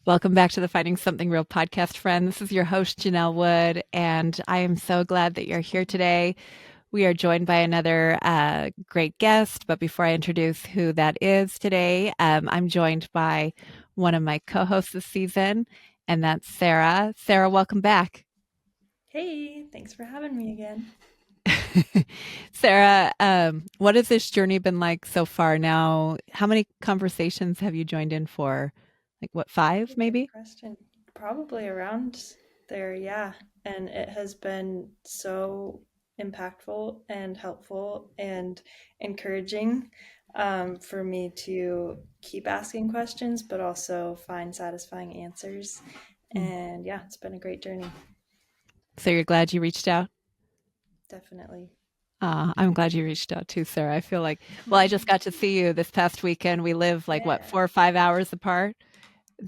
Welcome back to the Finding Something Real podcast, friend. This is your host, Janelle Wood, and I am so glad that you're here today. We are joined by another great guest, but before I introduce who that is today, I'm joined by one of my co-hosts this season, and that's Sarah. Sarah, welcome back. Hey, thanks for having me again. Sarah, what has this journey been like so far now? How many conversations have you joined in for? Like what, five Good maybe? question. Probably around there, yeah. And it has been so impactful and helpful and encouraging for me to keep asking questions, but also find satisfying answers. Mm. And yeah, it's been a great journey, So you're glad you reached out? definitely. I'm glad you reached out too, Sarah. I feel like, well, I just got to see you this past weekend. We live like what, Yeah. 4 or 5 hours apart.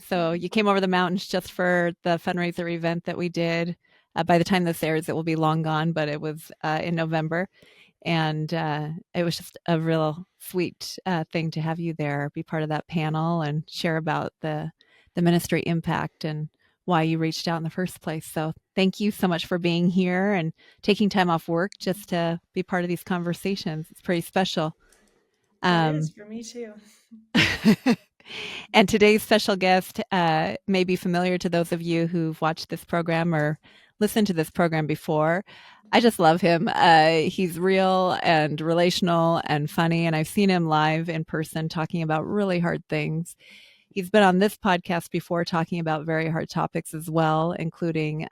So you came over the mountains just for the fundraiser event that we did. By the time this airs, it will be long gone, but it was in November. And it was just a real sweet thing to have you there, be part of that panel and share about the ministry impact and why you reached out in the first place. So thank you so much for being here and taking time off work just to be part of these conversations. It's pretty special. It is Um, for me too. and today's special guest may be familiar to those of you who've watched this program or listened to this program before. I just love him. He's real and relational and funny, and I've seen him live in person talking about really hard things. He's been on this podcast before talking about very hard topics as well, including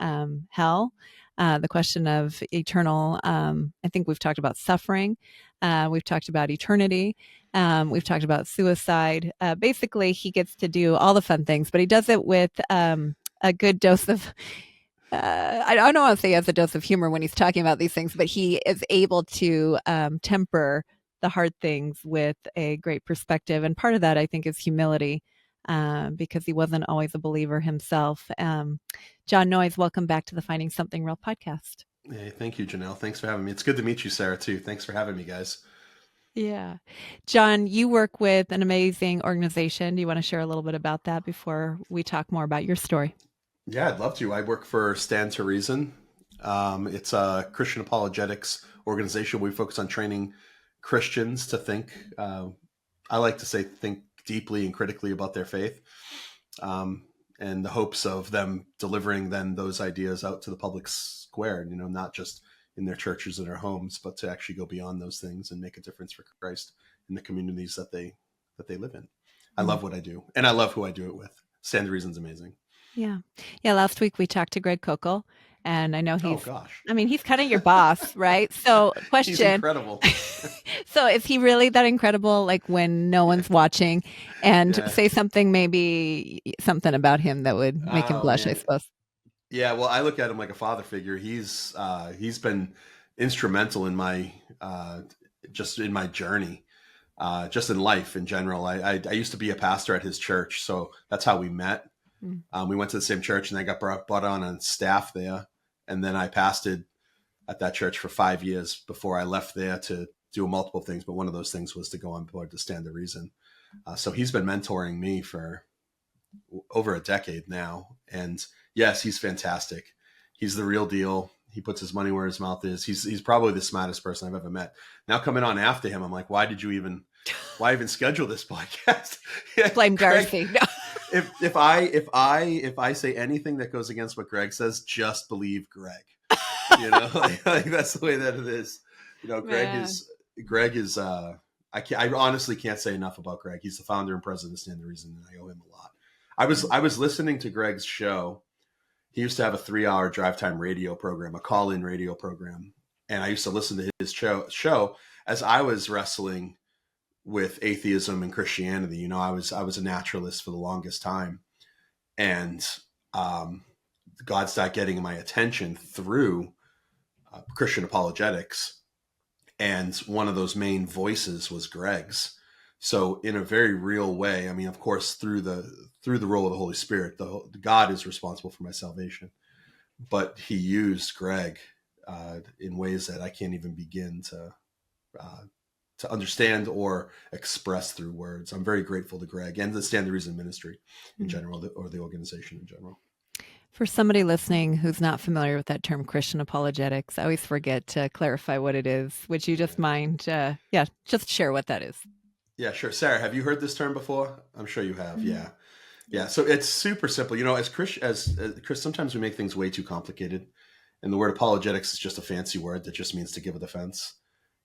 hell, the question of eternal. I think we've talked about suffering. We've talked about eternity. We've talked about suicide. Basically, he gets to do all the fun things, but he does it with a good dose of I don't want to say he has a dose of humor when he's talking about these things, but he is able to temper the hard things with a great perspective. And part of that, I think, is humility because he wasn't always a believer himself. Jon Noyes, welcome back to the Finding Something Real podcast. Hey, thank you, Janelle. Thanks for having me. It's good to meet you, Sarah, too. Thanks for having me, guys. Yeah. Jon, you work with an amazing organization. Do you want to share a little bit about that before we talk more about your story? Yeah, I'd love to. I work for Stand to Reason. It's a Christian apologetics organization. We focus on training Christians to think. I like to say think deeply and critically about their faith, um, and the hopes of them delivering then those ideas out to the public square. Not just in their churches and their homes, but to actually go beyond those things and make a difference for Christ in the communities that they live in. I Mm. love what I do, and I love who I do it with. Stand to Reason's amazing. Yeah. Yeah. Last week we talked to Greg Koukl, and I know Oh he's, gosh, I mean, he's kind of your boss, right? So, he's question. incredible. So, is he really that incredible, like when no Yeah, one's watching? And yeah. say something, maybe something about him that would make him Oh blush, I man, suppose. yeah. Well, I look at him like a father figure. He's been instrumental in my just in my journey, just in life in general. I used to be a pastor at his church, so that's how we met. Mm. We went to the same church, and I got brought on staff there, and then I pastored at that church for 5 years before I left there to do multiple things. But one of those things was to go on board to Stand to Reason. So he's been mentoring me for over a decade now. And yes, he's fantastic. He's the real deal. He puts his money where his mouth is. He's probably the smartest person I've ever met. Now coming on after him, I'm like, why even schedule this podcast? Blame Greg, Darcy. if I say anything that goes against what Greg says, just believe Greg. Like that's the way that it is. Greg Man. is Greg is I honestly can't say enough about Greg. He's the founder and president of Stand the Reason, and I owe him a lot. I was listening to Greg's show. He used to have a 3-hour drive time radio program, a call in radio program, and I used to listen to his show as I was wrestling with atheism and Christianity. I was a naturalist for the longest time, and um, God started getting my attention through Christian apologetics, and one of those main voices was Greg's. So in a very real way, I mean, of course, through the role of the Holy Spirit, the God is responsible for my salvation, but He used Greg in ways that I can't even begin uh, to understand or express through words. I'm very grateful to Greg and the Stand the Reason Ministry in general, or the organization in general. For somebody listening who's not familiar with that term Christian apologetics, I always forget to clarify what it is. Would you just mind, just share what that is? Yeah, sure. Sarah, have you heard this term before? I'm sure you have. Yeah. Yeah. So it's super simple. You know, as Chris, sometimes we make things way too complicated. And the word apologetics is just a fancy word that just means to give a defense.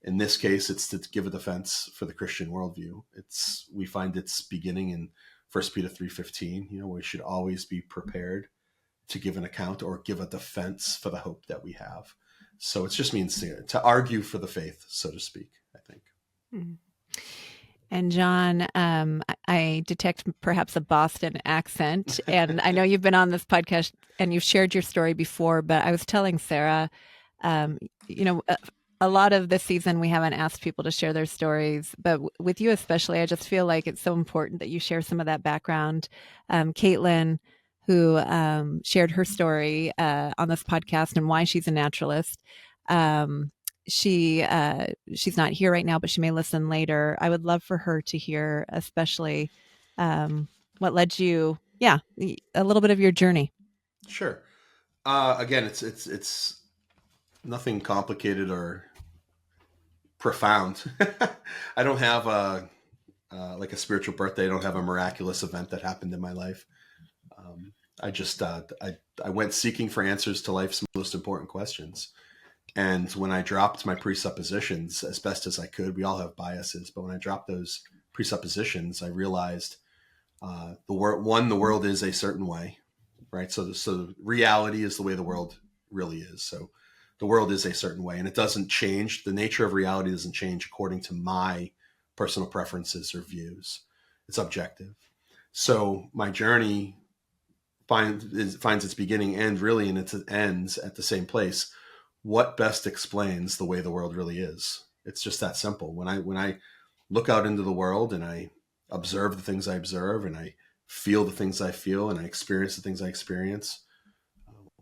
In this case, it's to give a defense for the Christian worldview. We find its beginning in 1 Peter 3:15. You know, we should always be prepared to give an account or give a defense for the hope that we have. So it just means to argue for the faith, so to speak, I think. Mm-hmm. And Jon, I detect perhaps a Boston accent, and I know you've been on this podcast and you've shared your story before, but I was telling Sarah, a lot of this season we haven't asked people to share their stories, but with you especially, I just feel like it's so important that you share some of that background. Katelyn, who shared her story on this podcast and why she's a naturalist. She's not here right now, but she may listen later. I would love for her to hear, especially what led you, a little bit of your journey. Sure. Again, it's nothing complicated or profound. I don't have like a spiritual birthday. I don't have a miraculous event that happened in my life. I just I went seeking for answers to life's most important questions. And when I dropped my presuppositions as best as I could, we all have biases, but when I dropped those presuppositions, I realized the world is a certain way, right? So reality is the way the world really is. So the world is a certain way, and it doesn't change. The nature of reality doesn't change according to my personal preferences or views. It's objective. So my journey finds its beginning and really in its ends at the same place. What best explains the way the world really is? It's just that simple. When I look out into the world and I observe the things I observe and I feel the things I feel and I experience the things I experience,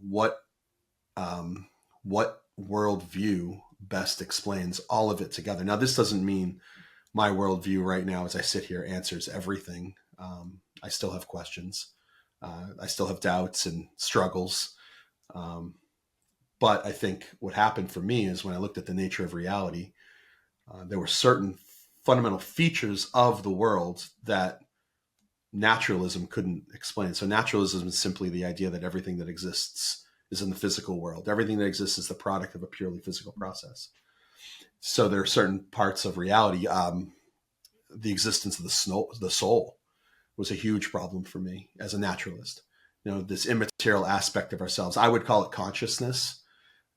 what worldview best explains all of it together? Now, this doesn't mean my worldview right now, as I sit here, answers everything. I still have questions. I still have doubts and struggles. But I think what happened for me is when I looked at the nature of reality, there were certain fundamental features of the world that naturalism couldn't explain. So naturalism is simply the idea that everything that exists is in the physical world. Everything that exists is the product of a purely physical process. So there are certain parts of reality. The existence of the soul was a huge problem for me as a naturalist. You know, this immaterial aspect of ourselves. I would call it consciousness,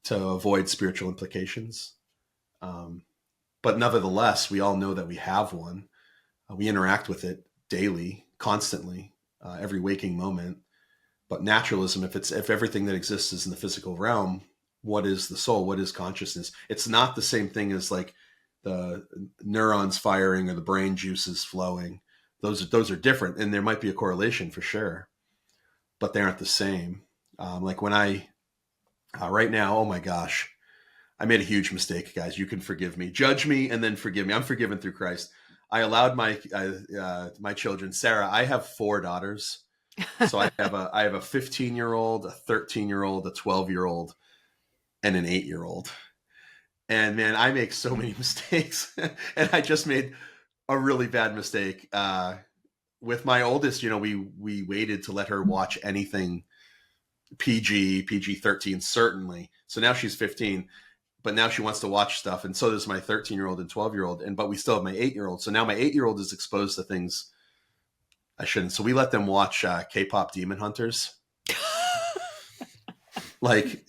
to avoid spiritual implications. But nevertheless, we all know that we have one. We interact with it daily, constantly, every waking moment. But naturalism, if everything that exists is in the physical realm, what is the soul? What is consciousness? It's not the same thing as like the neurons firing or the brain juices flowing. Those are different, and there might be a correlation for sure, but they aren't the same. Like when right now, oh my gosh, I made a huge mistake, guys. You can forgive me. Judge me and then forgive me. I'm forgiven through Christ. I allowed my children, Sarah, I have 4 daughters. So I have a 15-year-old, a 13-year-old, a 12-year-old, and an 8-year-old. And man, I make so many mistakes. And I just made a really bad mistake. With my oldest, you know, we waited to let her watch anything PG-13, certainly. So now she's 15, but now she wants to watch stuff. And so does my 13-year-old and 12-year-old. But we still have my 8-year-old. So now my 8-year-old is exposed to things I shouldn't. So we let them watch K-pop Demon Hunters. Like,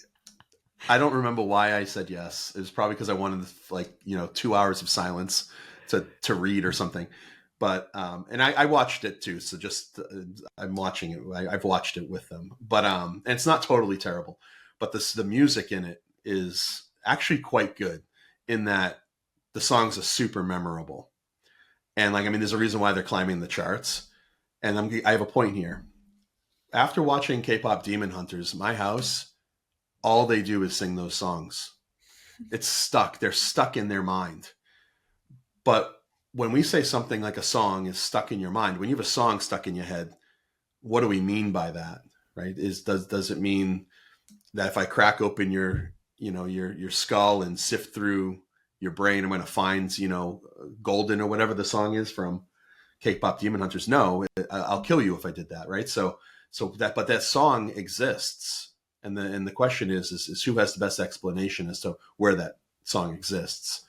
I don't remember why I said yes. It was probably because I wanted 2 hours of silence to read or something. But and I watched it too, so just I'm watching it. I've watched it with them, but and it's not totally terrible. But the music in it is actually quite good, in that the songs are super memorable, and there's a reason why they're climbing the charts. And I have a point here. After watching K-pop Demon Hunters, my house, all they do is sing those songs. It's stuck. They're stuck in their mind. But when we say something like a song is stuck in your mind, when you have a song stuck in your head, what do we mean by that? Right? Does it mean that if I crack open your skull and sift through your brain, I'm going to find, golden or whatever the song is from K-pop Demon Hunters? No, I'll kill you if I did that. Right. But that song exists. And the question is who has the best explanation as to where that song exists,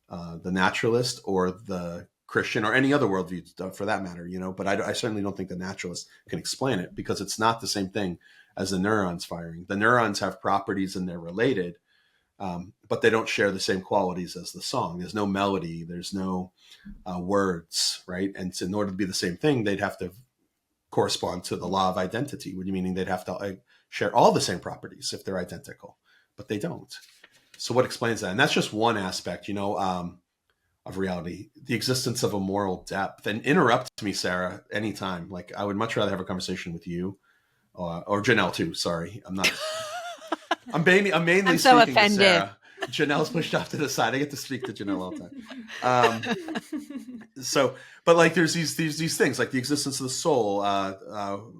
the naturalist or the Christian or any other worldview for that matter, but I certainly don't think the naturalist can explain it, because it's not the same thing as the neurons firing. The neurons have properties and they're related, but they don't share the same qualities as the song. There's no melody, there's no words, right? And in order to be the same thing, they'd have to correspond to the law of identity, meaning they'd have to share all the same properties if they're identical, but they don't. So what explains that? And that's just one aspect, of reality, the existence of a moral depth. And interrupt me, Sarah, anytime. Like, I would much rather have a conversation with you or Janelle too. Sorry, I'm not. I'm mainly I'm so speaking offended. to Sarah. Janelle's pushed off to the side. I get to speak to Janelle all the time. But like, there's these things like the existence of the soul,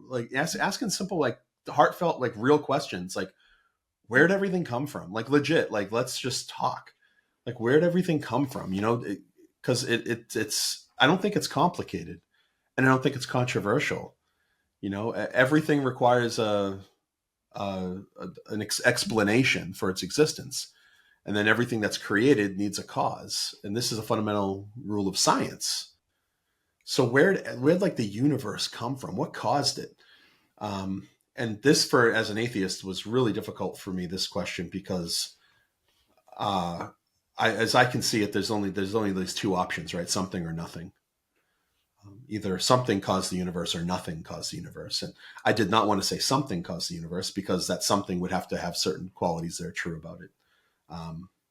like asking simple, like heartfelt, like real questions, like where'd everything come from? Like legit, like let's just talk. Like where'd everything come from? Because it's I don't think it's complicated, and I don't think it's controversial. Everything requires an explanation for its existence. And then everything that's created needs a cause. And this is a fundamental rule of science. So where'd like the universe come from? What caused it? And this, as an atheist, was really difficult for me, this question, because as I can see it, there's only these two options, right? Something or nothing. Either something caused the universe or nothing caused the universe. And I did not want to say something caused the universe, because that something would have to have certain qualities that are true about it.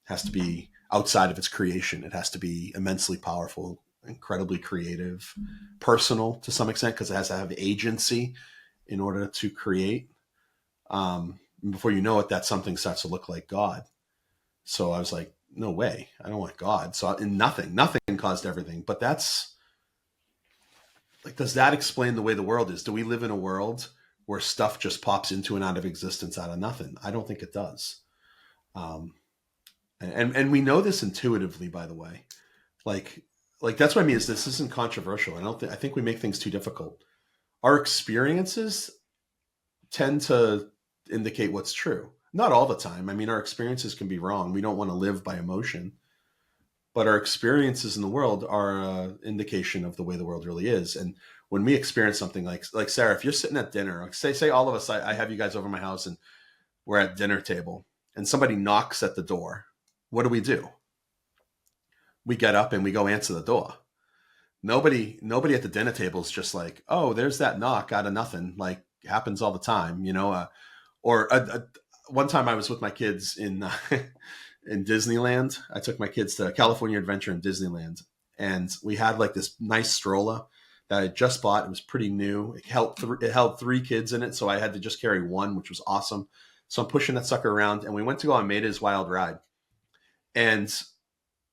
Has to be outside of its creation. It has to be immensely powerful, incredibly creative, personal to some extent, because it has to have agency in order to create. Before you know it, that something starts to look like God. So I was like, no way, I don't want God. So nothing caused everything. But that's like, does that explain the way the world is? Do we live in a world where stuff just pops into and out of existence out of nothing? I don't think it does. And we know this intuitively, by the way. Like that's what I mean, is this isn't controversial. I think we make things too difficult. Our experiences tend to indicate what's true. Not all the time. I mean, our experiences can be wrong. We don't want to live by emotion, but our experiences in the world are an indication of the way the world really is. And when we experience something like Sarah, if you're sitting at dinner, like say all of us, I have you guys over my house and we're at dinner table and somebody knocks at the door. What do? We get up and we go answer the door. Nobody at the dinner table is just like, oh, there's that knock out of nothing. Like, happens all the time, one time I was with my kids in in Disneyland. I took my kids to California Adventure in Disneyland, and we had like this nice stroller that I just bought. It was pretty new. It held 3 kids in it, so I had to just carry one, which was awesome. So I'm pushing that sucker around, and we went to go on Maida's Wild Ride. And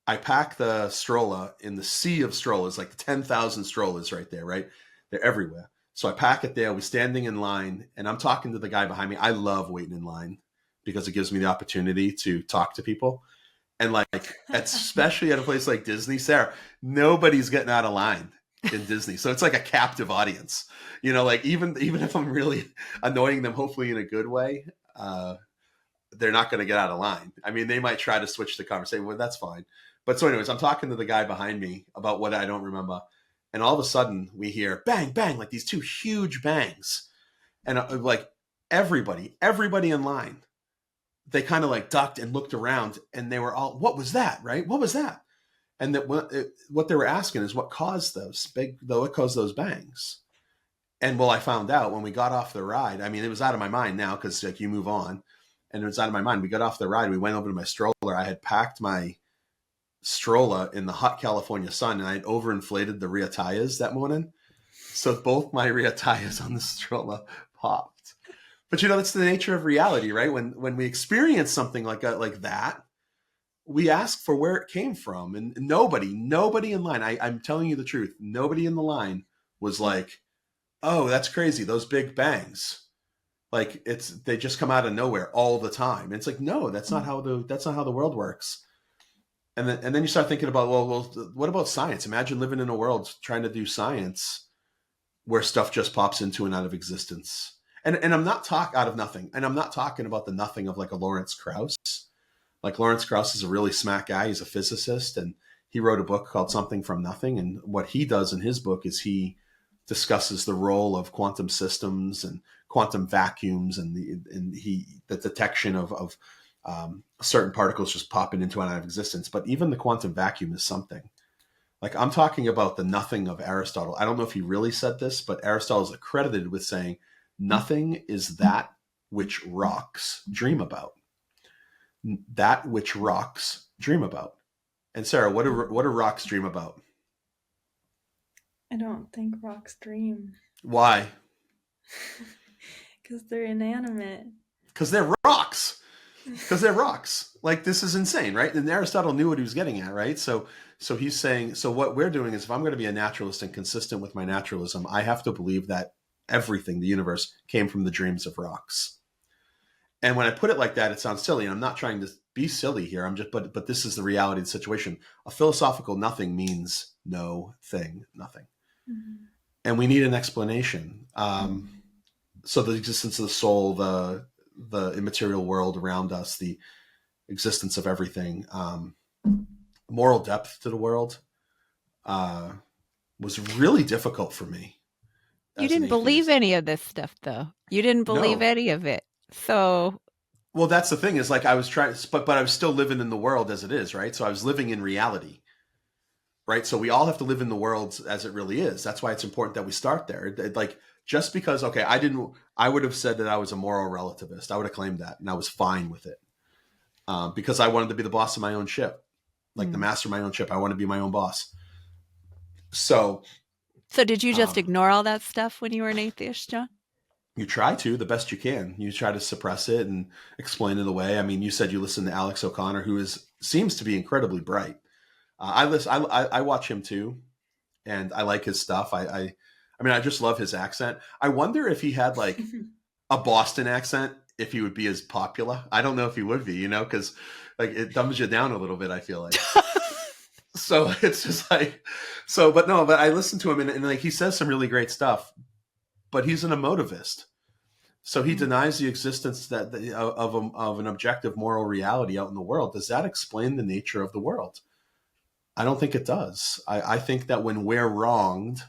I pack the stroller in the sea of strollers, like 10,000 strollers right there, right? They're everywhere. So I pack it there. We're standing in line, and I'm talking to the guy behind me. I love waiting in line because it gives me the opportunity to talk to people. And like, especially at a place like Disney, Sarah, nobody's getting out of line in Disney. So it's like a captive audience, like even if I'm really annoying them, hopefully in a good way, they're not going to get out of line. I mean, they might try to switch the conversation, but that's fine. But so anyways, I'm talking to the guy behind me about what I don't remember. And all of a sudden we hear bang, bang, like these 2 huge bangs. And like everybody in line, they kind of like ducked and looked around, and they were all, what was that? Right? What was that? And what they were asking is what caused those bangs? And I found out when we got off the ride. I mean, it was out of my mind now, because like you move on, and it was out of my mind. We got off the ride. We went over to my stroller. I had packed my stroller in the hot California sun, and I had overinflated the rear tires that morning. So both my rear tires on the stroller popped. But that's the nature of reality, right? When we experience something like that, we ask for where it came from, and nobody in line, I'm telling you the truth, nobody in the line was like, oh, that's crazy, those big bangs. Like they just come out of nowhere all the time. And it's like, no, that's not how the world works. And then you start thinking about, well, what about science? Imagine living in a world trying to do science where stuff just pops into and out of existence. And I'm not out of nothing. And I'm not talking about the nothing of like a Lawrence Krauss. Like Lawrence Krauss is a really smart guy. He's a physicist, and he wrote a book called Something from Nothing. And what he does in his book is he discusses the role of quantum systems and quantum vacuums and the detection of certain particles just popping into and out of existence. But even the quantum vacuum is something. Like I'm talking about the nothing of Aristotle. I don't know if he really said this, but Aristotle is accredited with saying nothing is that which rocks dream about. That which rocks dream about. And Sarah, what do rocks dream about? I don't think rocks dream. Why? Because they're inanimate. Because they're rocks. Because they're rocks. Like, this is insane, right? And Aristotle knew what he was getting at, right? So he's saying, so what we're doing is, if I'm going to be a naturalist and consistent with my naturalism, I have to believe that everything, the universe, came from the dreams of rocks. And when I put it like that, it sounds silly. And I'm not trying to be silly here. I'm just, but this is the reality of the situation. A philosophical nothing means no thing, nothing. Mm-hmm. And we need an explanation. So the existence of the soul, the immaterial world around us, the existence of everything, moral depth to the world, was really difficult for me. You didn't believe any of this stuff, though. You didn't believe any of it. So, well, that's the thing, is like I was trying, but I was still living in the world as it is, right? So I was living in reality, right? So we all have to live in the world as it really is. That's why it's important that we start there. Like, just because, okay, I would have said that I was a moral relativist. I would have claimed that, and I was fine with it, because I wanted to be the boss of my own ship, like the master of my own ship. I want to be my own boss. So did you just ignore all that stuff when you were an atheist, Jon? You try to, the best you can. You try to suppress it and explain it away. I mean, you said you listen to Alex O'Connor, who seems to be incredibly bright. I watch him too, and I like his stuff. I mean, I just love his accent. I wonder if he had like a Boston accent, if he would be as popular. I don't know if he would be, because like it dumbs you down a little bit, I feel like. So it's just like, but I listen to him and like he says some really great stuff, but he's an emotivist. So he denies the existence of an objective moral reality out in the world. Does that explain the nature of the world? I don't think it does. I think that when we're wronged,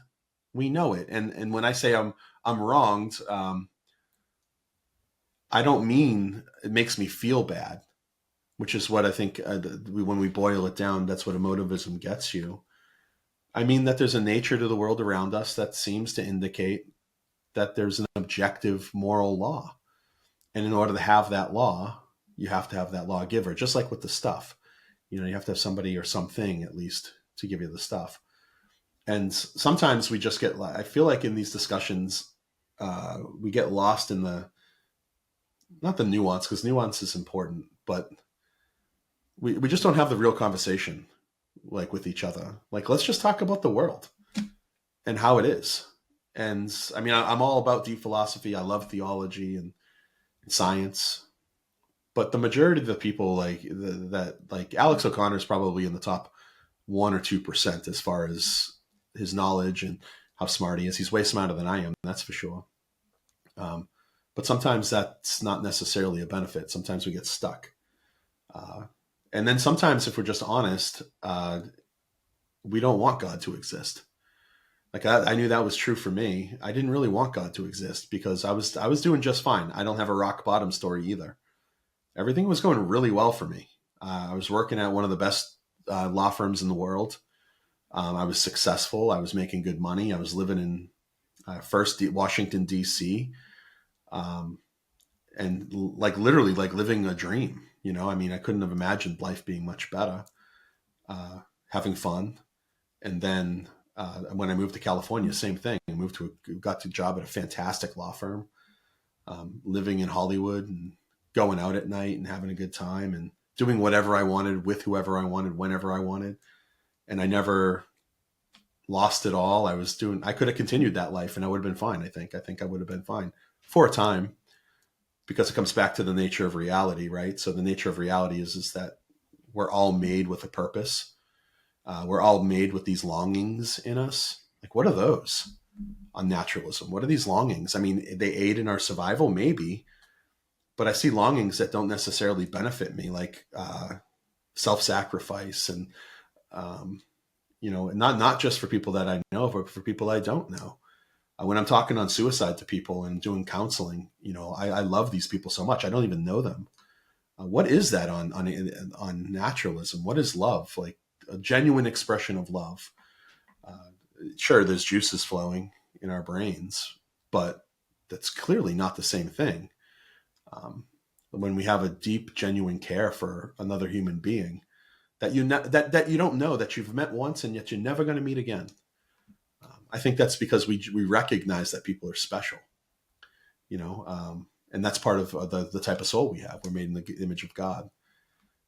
we know it. And when I say I'm wronged, I don't mean it makes me feel bad, which is what I think when we boil it down, that's what emotivism gets you. I mean that there's a nature to the world around us that seems to indicate that there's an objective moral law. And in order to have that law, you have to have that lawgiver, just like with the stuff. You have to have somebody or something at least to give you the stuff. And sometimes we just I feel like in these discussions, we get lost in not the nuance, because nuance is important, but we just don't have the real conversation like with each other. Like, let's just talk about the world and how it is. And I mean, I'm all about deep philosophy. I love theology and science, but the majority of the people like Alex O'Connor is probably in the top 1 or 2% as far as his knowledge and how smart he is. He's way smarter than I am, that's for sure. But sometimes that's not necessarily a benefit. Sometimes we get stuck. And then sometimes, if we're just honest, we don't want God to exist. Like I knew that was true for me. I didn't really want God to exist because I was doing just fine. I don't have a rock bottom story either. Everything was going really well for me. I was working at one of the best law firms in the world. I was successful. I was making good money. I was living in Washington, D.C. And like literally like living a dream. I mean, I couldn't have imagined life being much better, having fun. And then when I moved to California, same thing. I got a job at a fantastic law firm, living in Hollywood and going out at night and having a good time and doing whatever I wanted with whoever I wanted, whenever I wanted. And I never lost it all. I could have continued that life and I would have been fine. I think I would have been fine for a time, because it comes back to the nature of reality, right? So the nature of reality is that we're all made with a purpose. We're all made with these longings in us. Like, what are those on naturalism? What are these longings? I mean, they aid in our survival, maybe, but I see longings that don't necessarily benefit me, like self-sacrifice and, not just for people that I know, but for people I don't know. When I'm talking on suicide to people and doing counseling, I love these people so much. I don't even know them. What is that on naturalism? What is love? Like a genuine expression of love. Sure, there's juices flowing in our brains, but that's clearly not the same thing. When we have a deep, genuine care for another human being that that you don't know, that you've met once and yet you're never going to meet again. I think that's because we recognize that people are special, and that's part of the type of soul we have. We're made in the image of God.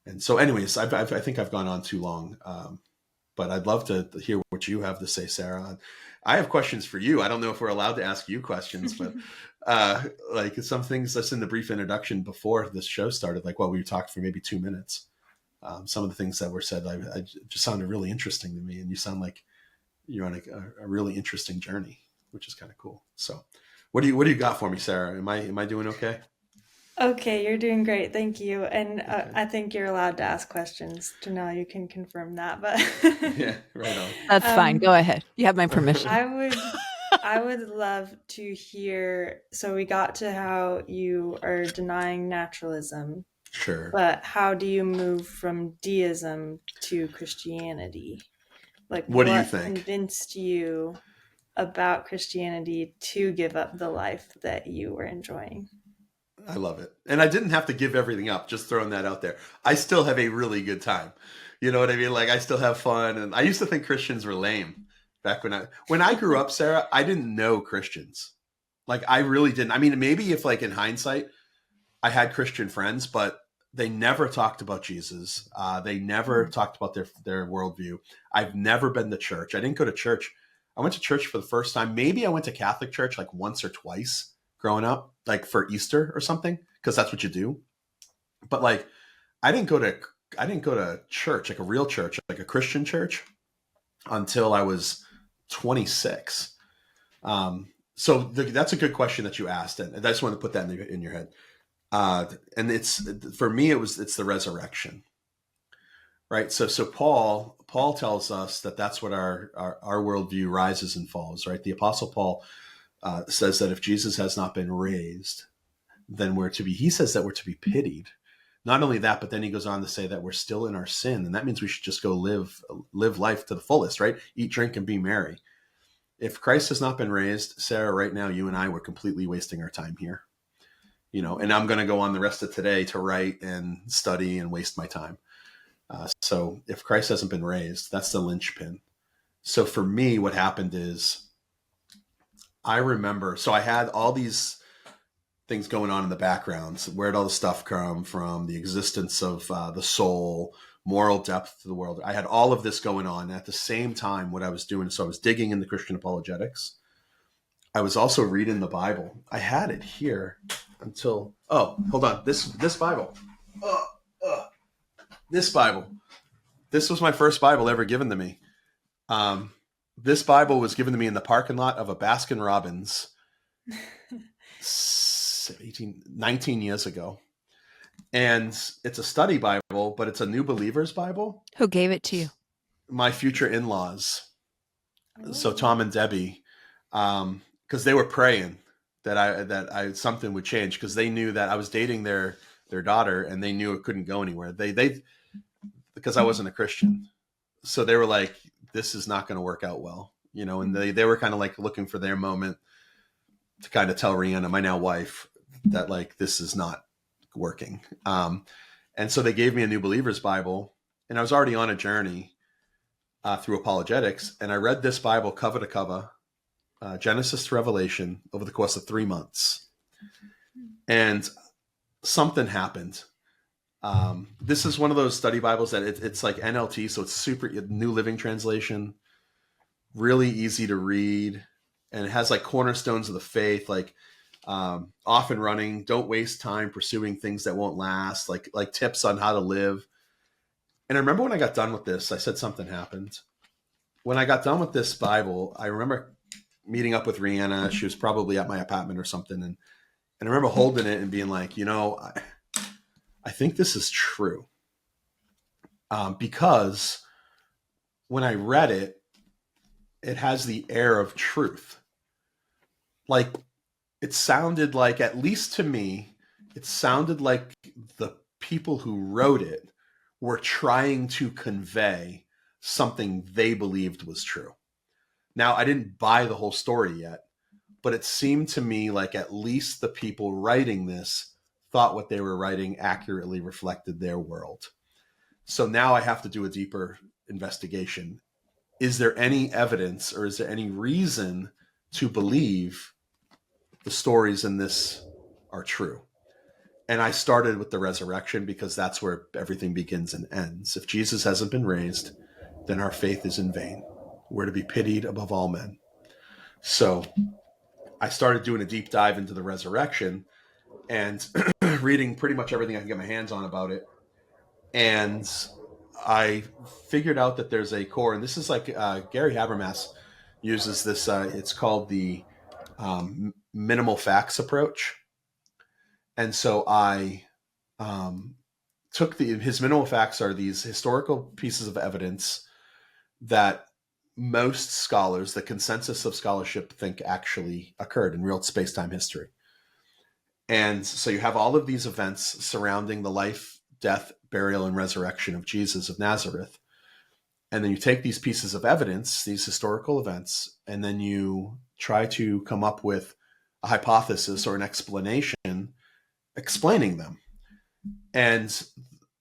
And so anyways, I think I've gone on too long, but I'd love to hear what you have to say, Sarah. I have questions for you. I don't know if we're allowed to ask you questions, but like some things that's in the brief introduction before this show started, like, we talked for maybe 2 minutes. Some of the things that were said, I just sounded really interesting to me. And you sound like you're on a really interesting journey, which is kind of cool. So what do you got for me, Sarah? Am I doing okay? Okay, you're doing great. Thank you. And Okay. I think you're allowed to ask questions. Janelle, you can confirm that. But Yeah, right on. That's fine. Go ahead. You have my permission. I would love to hear. So we got to how you are denying naturalism, Sure. but how do you move from deism to Christianity? Like, What do you think convinced you about Christianity to give up the life that you were enjoying? I love it. And I didn't have to give everything up, just throwing that out there. I still have a really good time. You know what I mean? Like, I still have fun. And I used to think Christians were lame back when I grew up, Sarah. I didn't know Christians. Like, I really didn't. I mean, maybe if, like, in hindsight, I had Christian friends, but they never talked about Jesus. They never talked about their worldview. I've never been to church. I didn't go to church. I went to church for the first time. Maybe I went to Catholic church like once or twice growing up, like for Easter or something, because that's what you do. But like, I didn't go to church, like a real church, like a Christian church, until I was 26. So that's a good question that you asked, and I just want to put that in your head. And it's, for me, it's the resurrection, right? So Paul tells us that's what our worldview rises and falls, right? The Apostle Paul says that if Jesus has not been raised, then he says that we're to be pitied. Not only that, but then he goes on to say that we're still in our sin. And that means we should just go live life to the fullest, right? Eat, drink, and be merry. If Christ has not been raised, Sarah, right now, you and I, we're completely wasting our time here. And I'm going to go on the rest of today to write and study and waste my time. So if Christ hasn't been raised, that's the linchpin. So for me, what happened is, I remember, so I had all these things going on in the background. So where'd all the stuff come from? The existence of the soul, moral depth to the world. I had all of this going on at the same time. What I was doing, so I was digging into Christian apologetics. I was also reading the Bible. I had it here until, hold on, this Bible. This Bible. This was my first Bible ever given to me. This Bible was given to me in the parking lot of a Baskin Robbins 19 years ago. And it's a study Bible, but it's a New Believer's Bible. Who gave it to you? My future in-laws. So Tom and Debbie, because they were praying that I something would change, because they knew that I was dating their daughter, and they knew it couldn't go anywhere. They because I wasn't a Christian. So they were like, this is not going to work out well, and they were kind of like looking for their moment to kind of tell Rihanna, my now wife, that like, this is not working. And so they gave me a New Believer's Bible, and I was already on a journey through apologetics. And I read this Bible cover to cover, Genesis to Revelation, over the course of 3 months. And something happened. This is one of those study Bibles that it's like NLT, so it's super New Living Translation, really easy to read, and it has like cornerstones of the faith, like off and running, don't waste time pursuing things that won't last, like tips on how to live. And I remember when I got done with this, I said something happened. When I got done with this Bible, I remember meeting up with Rihanna. She was probably at my apartment or something, and I remember holding it and being like, I think this is true. Because when I read it, it has the air of truth. Like, it sounded like, at least to me, it sounded like the people who wrote it were trying to convey something they believed was true. Now, I didn't buy the whole story yet, but it seemed to me like at least the people writing this thought what they were writing accurately reflected their world. So now I have to do a deeper investigation. Is there any evidence or is there any reason to believe the stories in this are true? And I started with the resurrection because that's where everything begins and ends. If Jesus hasn't been raised, then our faith is in vain. We're to be pitied above all men. So I started doing a deep dive into the resurrection and reading pretty much everything I can get my hands on about it. And I figured out that there's a core, and this is like Gary Habermas uses this. It's called the minimal facts approach. And so I took his minimal facts are these historical pieces of evidence that most scholars, the consensus of scholarship, think actually occurred in real space-time history. And so you have all of these events surrounding the life, death, burial, and resurrection of Jesus of Nazareth. And then you take these pieces of evidence, these historical events, and then you try to come up with a hypothesis or an explanation explaining them. And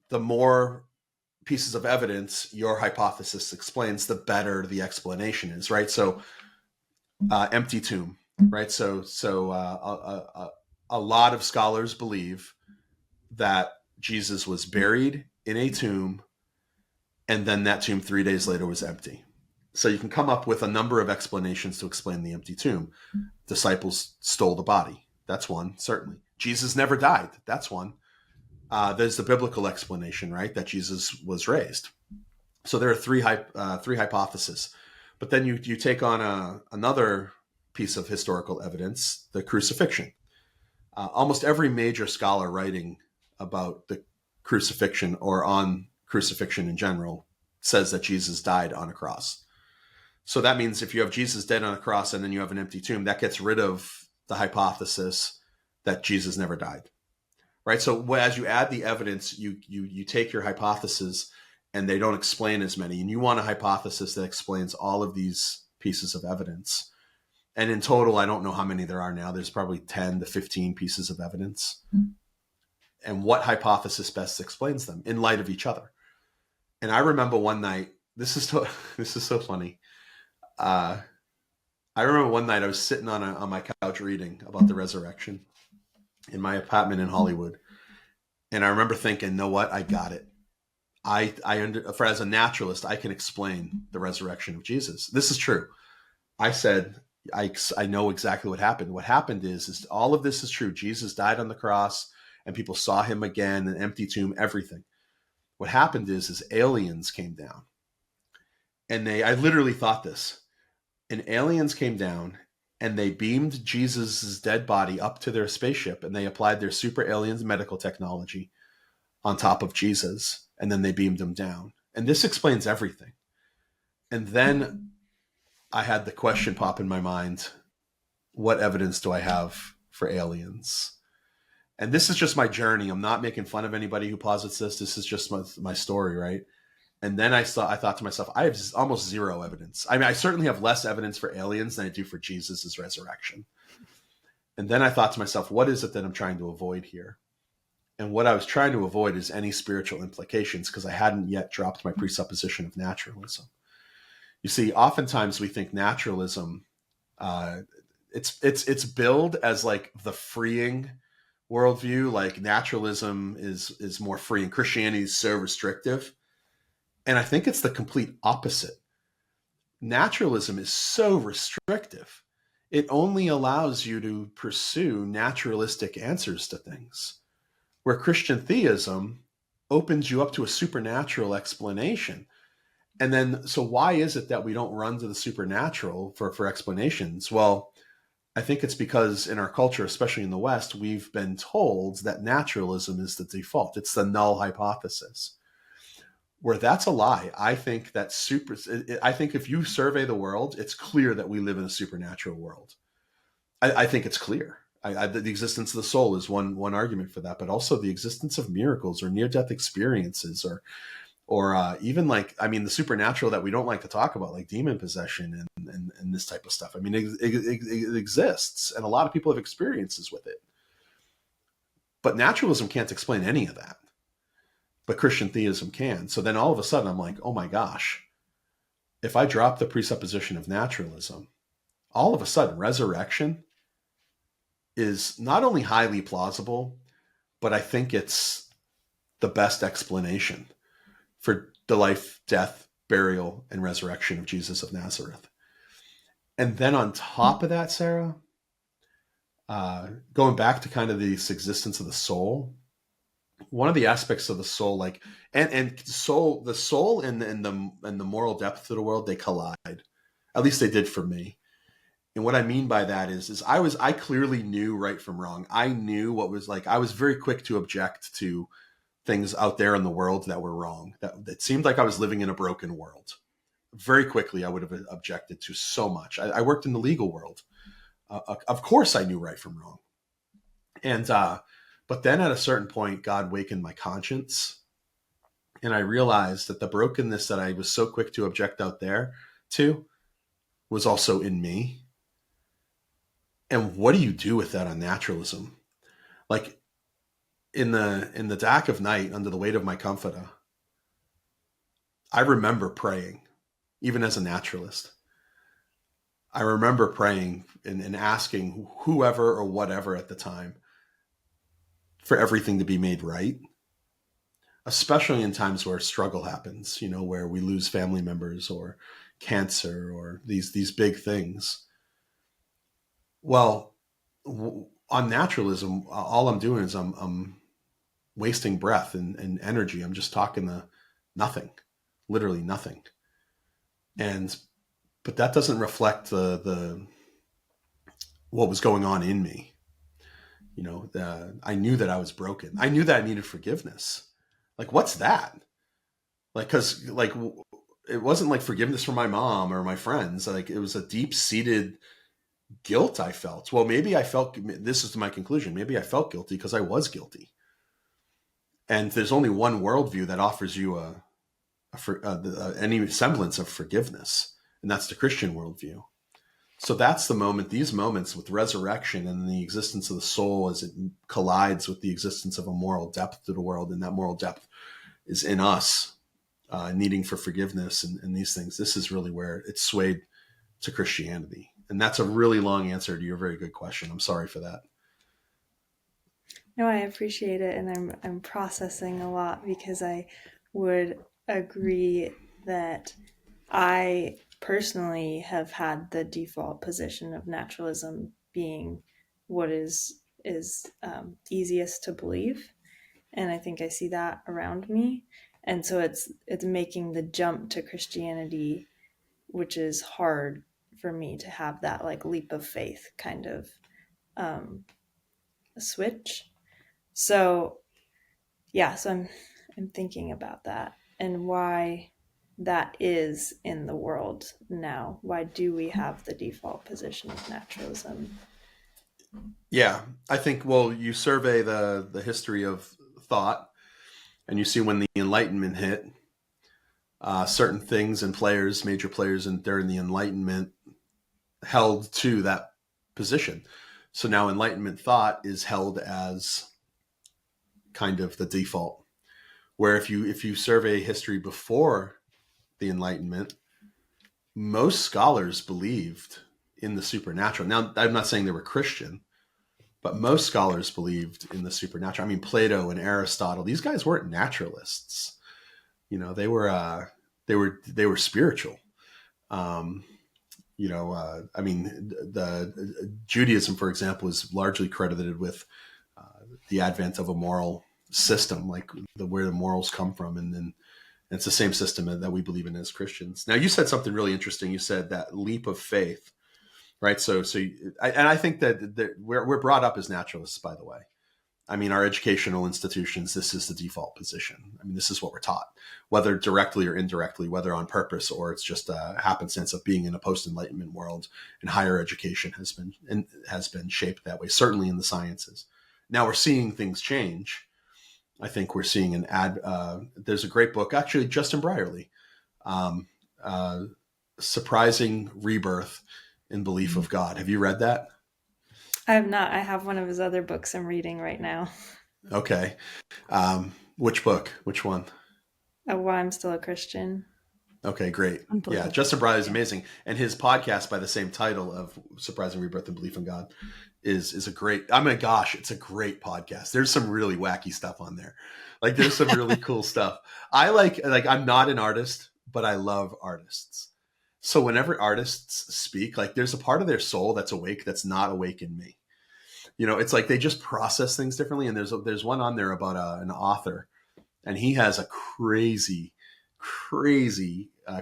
the more pieces of evidence your hypothesis explains, the better the explanation is, right? So empty tomb, right? So a lot of scholars believe that Jesus was buried in a tomb, and then that tomb 3 days later was empty. So you can come up with a number of explanations to explain the empty tomb. Disciples stole the body. That's one, certainly. Jesus never died. That's one. There's the biblical explanation, right, that Jesus was raised. So there are three hypotheses. But then you take on another piece of historical evidence, the crucifixion. Almost every major scholar writing about the crucifixion or on crucifixion in general says that Jesus died on a cross. So that means if you have Jesus dead on a cross and then you have an empty tomb, that gets rid of the hypothesis that Jesus never died, right? So as you add the evidence, you take your hypothesis and they don't explain as many. And you want a hypothesis that explains all of these pieces of evidence. And in total, I don't know how many there are now. There's probably 10 to 15 pieces of evidence. And what hypothesis best explains them in light of each other? And I remember one night, this is so funny. I remember one night I was sitting on my couch reading about the resurrection in my apartment in Hollywood. And I remember thinking, know what? I got it. As a naturalist, I can explain the resurrection of Jesus. This is true. I said, I know exactly what happened. What happened is all of this is true. Jesus died on the cross and people saw him again, an empty tomb, everything. What happened is aliens came down. And I literally thought this. And aliens came down and they beamed Jesus' dead body up to their spaceship and they applied their super aliens medical technology on top of Jesus. And then they beamed him down. And this explains everything. And then I had the question pop in my mind, what evidence do I have for aliens? And this is just my journey. I'm not making fun of anybody who posits this. This is just my story, right? And then I thought to myself, I have almost zero evidence. I mean, I certainly have less evidence for aliens than I do for Jesus' resurrection. And then I thought to myself, what is it that I'm trying to avoid here? And what I was trying to avoid is any spiritual implications because I hadn't yet dropped my presupposition of naturalism. You see, oftentimes we think naturalism, it's billed as like the freeing worldview, like naturalism is more free and Christianity is so restrictive. And I think it's the complete opposite. Naturalism is so restrictive. It only allows you to pursue naturalistic answers to things, where Christian theism opens you up to a supernatural explanation. And then, so why is it that we don't run to the supernatural for explanations? Well, I think it's because in our culture, especially in the West, we've been told that naturalism is the default. It's the null hypothesis, where that's a lie. I think I think if you survey the world, it's clear that we live in a supernatural world. I think it's clear. The existence of the soul is one argument for that, but also the existence of miracles or near-death experiences, or even like, I mean, the supernatural that we don't like to talk about, like demon possession and this type of stuff. I mean, it exists, and a lot of people have experiences with it. But naturalism can't explain any of that. But Christian theism can. So then all of a sudden I'm like, oh my gosh, if I drop the presupposition of naturalism, all of a sudden resurrection is not only highly plausible, but I think it's the best explanation for the life, death, burial, and resurrection of Jesus of Nazareth. And then on top of that, Sarah, going back to kind of this existence of the soul, one of the aspects of the soul, like, and soul, the soul and the moral depth of the world, they collide. At least they did for me. And what I mean by that is I clearly knew right from wrong. I knew what was like, I was very quick to object to things out there in the world that were wrong. That seemed like I was living in a broken world. Very quickly, I would have objected to so much. I worked in the legal world. Of course, I knew right from wrong. And, but then at a certain point, God wakened my conscience. And I realized that the brokenness that I was so quick to object out there to was also in me. And what do you do with that on naturalism? Like in the dark of night, under the weight of my comforter, I remember praying, even as a naturalist. I remember praying and asking whoever or whatever at the time for everything to be made right, especially in times where struggle happens, where we lose family members or cancer or these big things. Well, on naturalism, all I'm doing is I'm wasting breath and energy. I'm just talking to nothing, literally nothing. But that doesn't reflect the what was going on in me. I knew that I was broken. I knew that I needed forgiveness. Like, what's that? Like, cause like, it wasn't like forgiveness from my mom or my friends. Like, it was a deep-seated guilt I felt. Well, maybe I felt, this is my conclusion, maybe I felt guilty because I was guilty. And there's only one worldview that offers you any semblance of forgiveness, and that's the Christian worldview. So that's the moment, these moments with resurrection and the existence of the soul as it collides with the existence of a moral depth to the world, and that moral depth is in us, needing for forgiveness and these things. This is really where it's swayed to Christianity. And that's a really long answer to your very good question. I'm sorry for that. No, I appreciate it, and I'm processing a lot, because I would agree that I personally have had the default position of naturalism being what is easiest to believe, and I think I see that around me, and so it's making the jump to Christianity, which is hard for me to have that like leap of faith kind of switch. So yeah, so I'm thinking about that and why that is in the world now. Why do we have the default position of naturalism? Yeah, I think, well, you survey the history of thought, and you see when the Enlightenment hit, certain things and players, major players during the Enlightenment, held to that position. So now Enlightenment thought is held as kind of the default. Where if you survey history before the Enlightenment, most scholars believed in the supernatural. Now, I'm not saying they were Christian, but most scholars believed in the supernatural. I mean, Plato and Aristotle, these guys weren't naturalists. They were spiritual. I mean, the Judaism, for example, is largely credited with the advent of a moral system, like where the morals come from, and then it's the same system that we believe in as Christians. Now, you said something really interesting. You said that leap of faith, right? I think that we're brought up as naturalists, by the way. I mean, our educational institutions, this is the default position. I mean, this is what we're taught, whether directly or indirectly, whether on purpose or it's just a happenstance of being in a post-Enlightenment world. And higher education has been shaped that way, certainly in the sciences. Now we're seeing things change. I think we're seeing there's a great book, actually, Justin Brierley, Surprising Rebirth in Belief of God. Have you read that? I have not. I have one of his other books I'm reading right now. Okay. Which book? Which one? Why I'm Still a Christian. Okay, great. Yeah, Justin Brierley is amazing. And his podcast by the same title of Surprising Rebirth and Belief in God is a great, it's a great podcast. There's some really wacky stuff on there. Like there's some really cool stuff. I'm not an artist, but I love artists. So whenever artists speak, like there's a part of their soul that's awake that's not awake in me. It's like they just process things differently. And there's one on there about an author, and he has a crazy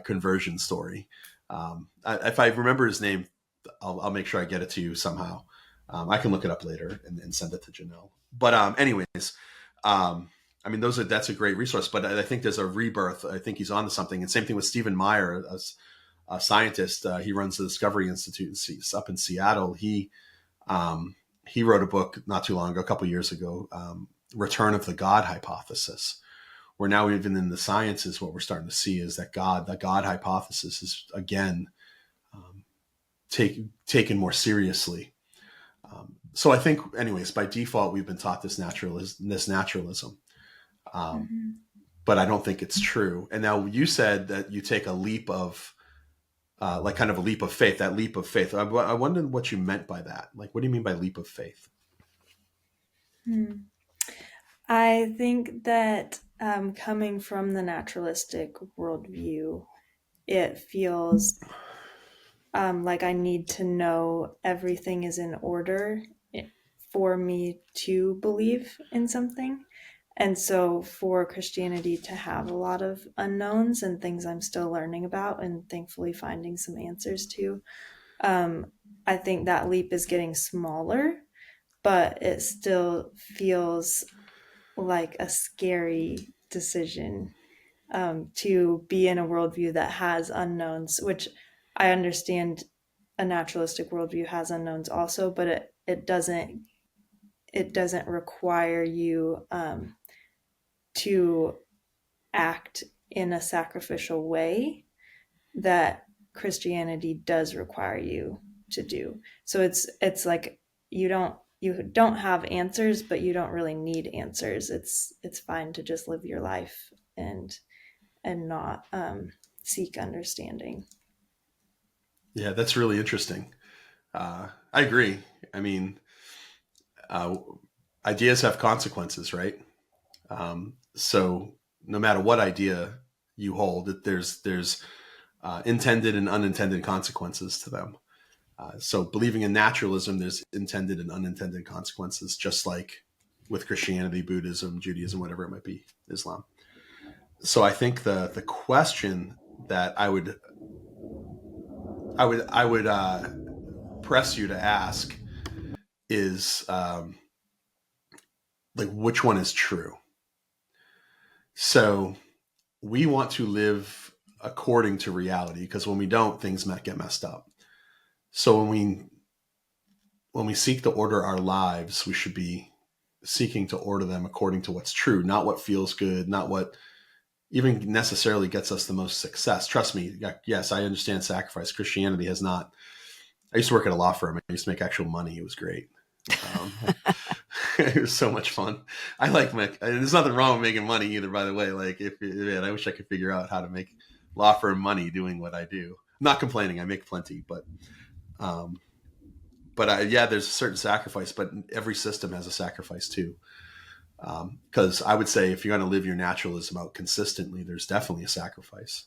conversion story. If I remember his name, I'll make sure I get it to you somehow. I can look it up later and send it to Janelle. But anyways, that's a great resource. But I think there's a rebirth. I think he's onto something. And same thing with Stephen Meyer, a scientist. He runs the Discovery Institute up in Seattle. He wrote a book not too long ago, a couple of years ago, Return of the God Hypothesis, where now even in the sciences, what we're starting to see is that the God hypothesis is again taken more seriously. So I think, anyways, by default, we've been taught this naturalism, but I don't think it's true. And now you said that you take a leap of, kind of a leap of faith. That leap of faith. I wondered what you meant by that. Like, what do you mean by leap of faith? I think that coming from the naturalistic worldview, it feels like I need to know everything is in order for me to believe in something. And so for Christianity to have a lot of unknowns and things I'm still learning about and thankfully finding some answers to, I think that leap is getting smaller, but it still feels like a scary decision to be in a worldview that has unknowns, which I understand a naturalistic worldview has unknowns also, but it doesn't require you to act in a sacrificial way that Christianity does require you to do. So it's like you don't have answers, but you don't really need answers. It's fine to just live your life and not seek understanding. Yeah, that's really interesting. I agree. I mean, ideas have consequences, right? So no matter what idea you hold, there's intended and unintended consequences to them. So believing in naturalism, there's intended and unintended consequences, just like with Christianity, Buddhism, Judaism, whatever it might be, Islam. So I think the question that I would press you to ask is which one is true? So we want to live according to reality, because when we don't, things might get messed up. So when we seek to order our lives, we should be seeking to order them according to what's true, not what feels good, not what even necessarily gets us the most success. Trust me. Yes, I understand sacrifice. Christianity has not. I used to work at a law firm. I used to make actual money. It was great. It was so much fun. There's nothing wrong with making money either, by the way. I wish I could figure out how to make law firm money doing what I do. I'm not complaining. I make plenty, but yeah, there's a certain sacrifice, but every system has a sacrifice too. Because I would say if you're going to live your naturalism out consistently, there's definitely a sacrifice,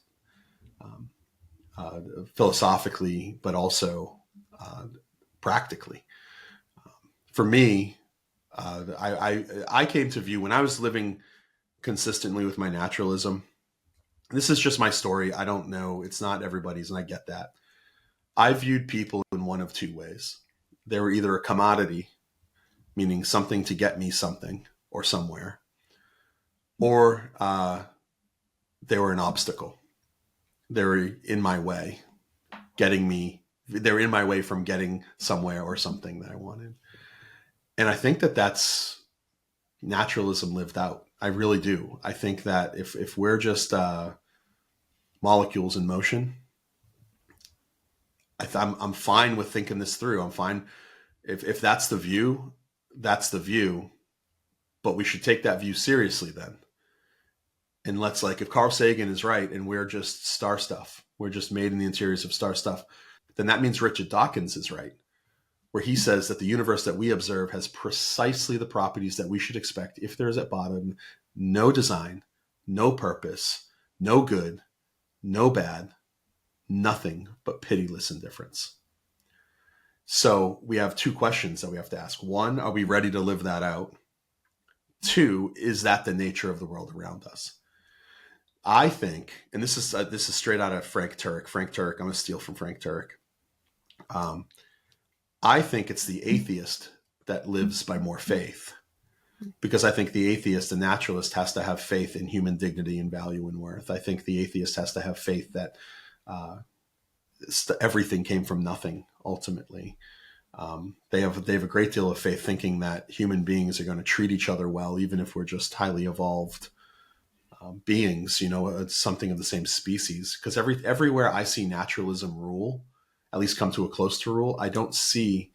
philosophically, but also practically. For me, I came to view when I was living consistently with my naturalism. This is just my story. I don't know. It's not everybody's, and I get that. I viewed people in one of two ways. They were either a commodity, meaning something to get me something or somewhere, or they were an obstacle. They were in my way, they were in my way from getting somewhere or something that I wanted. And I think that that's naturalism lived out. I really do. I think that if we're just molecules in motion, I'm fine with thinking this through. I'm fine if that's the view, that's the view. But we should take that view seriously then. And let's, like, if Carl Sagan is right and we're just star stuff, we're just made in the interiors of star stuff, then that means Richard Dawkins is right, where he says that the universe that we observe has precisely the properties that we should expect if there is at bottom no design, no purpose, no good, no bad, nothing but pitiless indifference. So we have two questions that we have to ask. One, are we ready to live that out? Two, is that the nature of the world around us? I think, and this is straight out of Frank Turek. I'm going to steal from Frank Turek. I think it's the atheist that lives by more faith, because I think the atheist, the naturalist, has to have faith in human dignity and value and worth. I think the atheist has to have faith that everything came from nothing ultimately. They have a great deal of faith, thinking that human beings are going to treat each other well, even if we're just highly evolved beings, something of the same species. Because everywhere I see naturalism rule, at least come to a close to rule, I don't see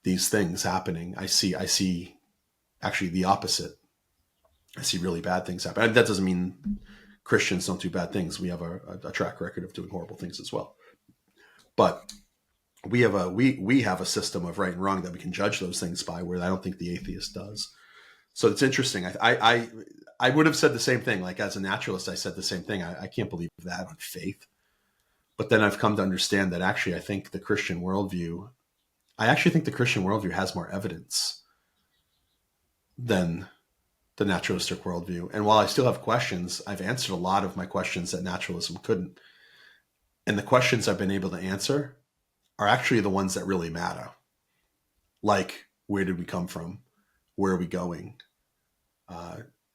these things happening. I see actually the opposite. I see really bad things happen. And that doesn't mean Christians don't do bad things. We have a track record of doing horrible things as well. But we have a system of right and wrong that we can judge those things by, where I don't think the atheist does. So it's interesting. I would have said the same thing. Like, as a naturalist, I said the same thing. I can't believe that on faith. But then I've come to understand that actually I think the Christian worldview has more evidence than the naturalistic worldview. And while I still have questions, I've answered a lot of my questions that naturalism couldn't. And the questions I've been able to answer are actually the ones that really matter. Like, where did we come from? Where are we going?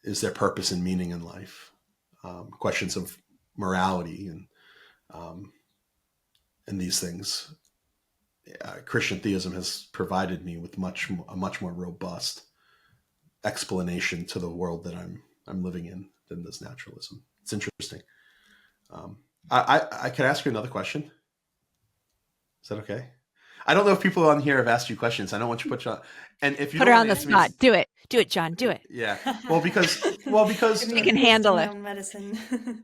Is there purpose and meaning in life? Questions of morality and these things. Christian theism has provided me with a much more robust explanation to the world that I'm living in than this naturalism. It's interesting. I can ask you another question. Is that okay? I don't know if people on here have asked you questions. I don't want you to put you on. And if you put her on the spot, do it, Jon, do it. Yeah. Well, because you can handle it. Medicine.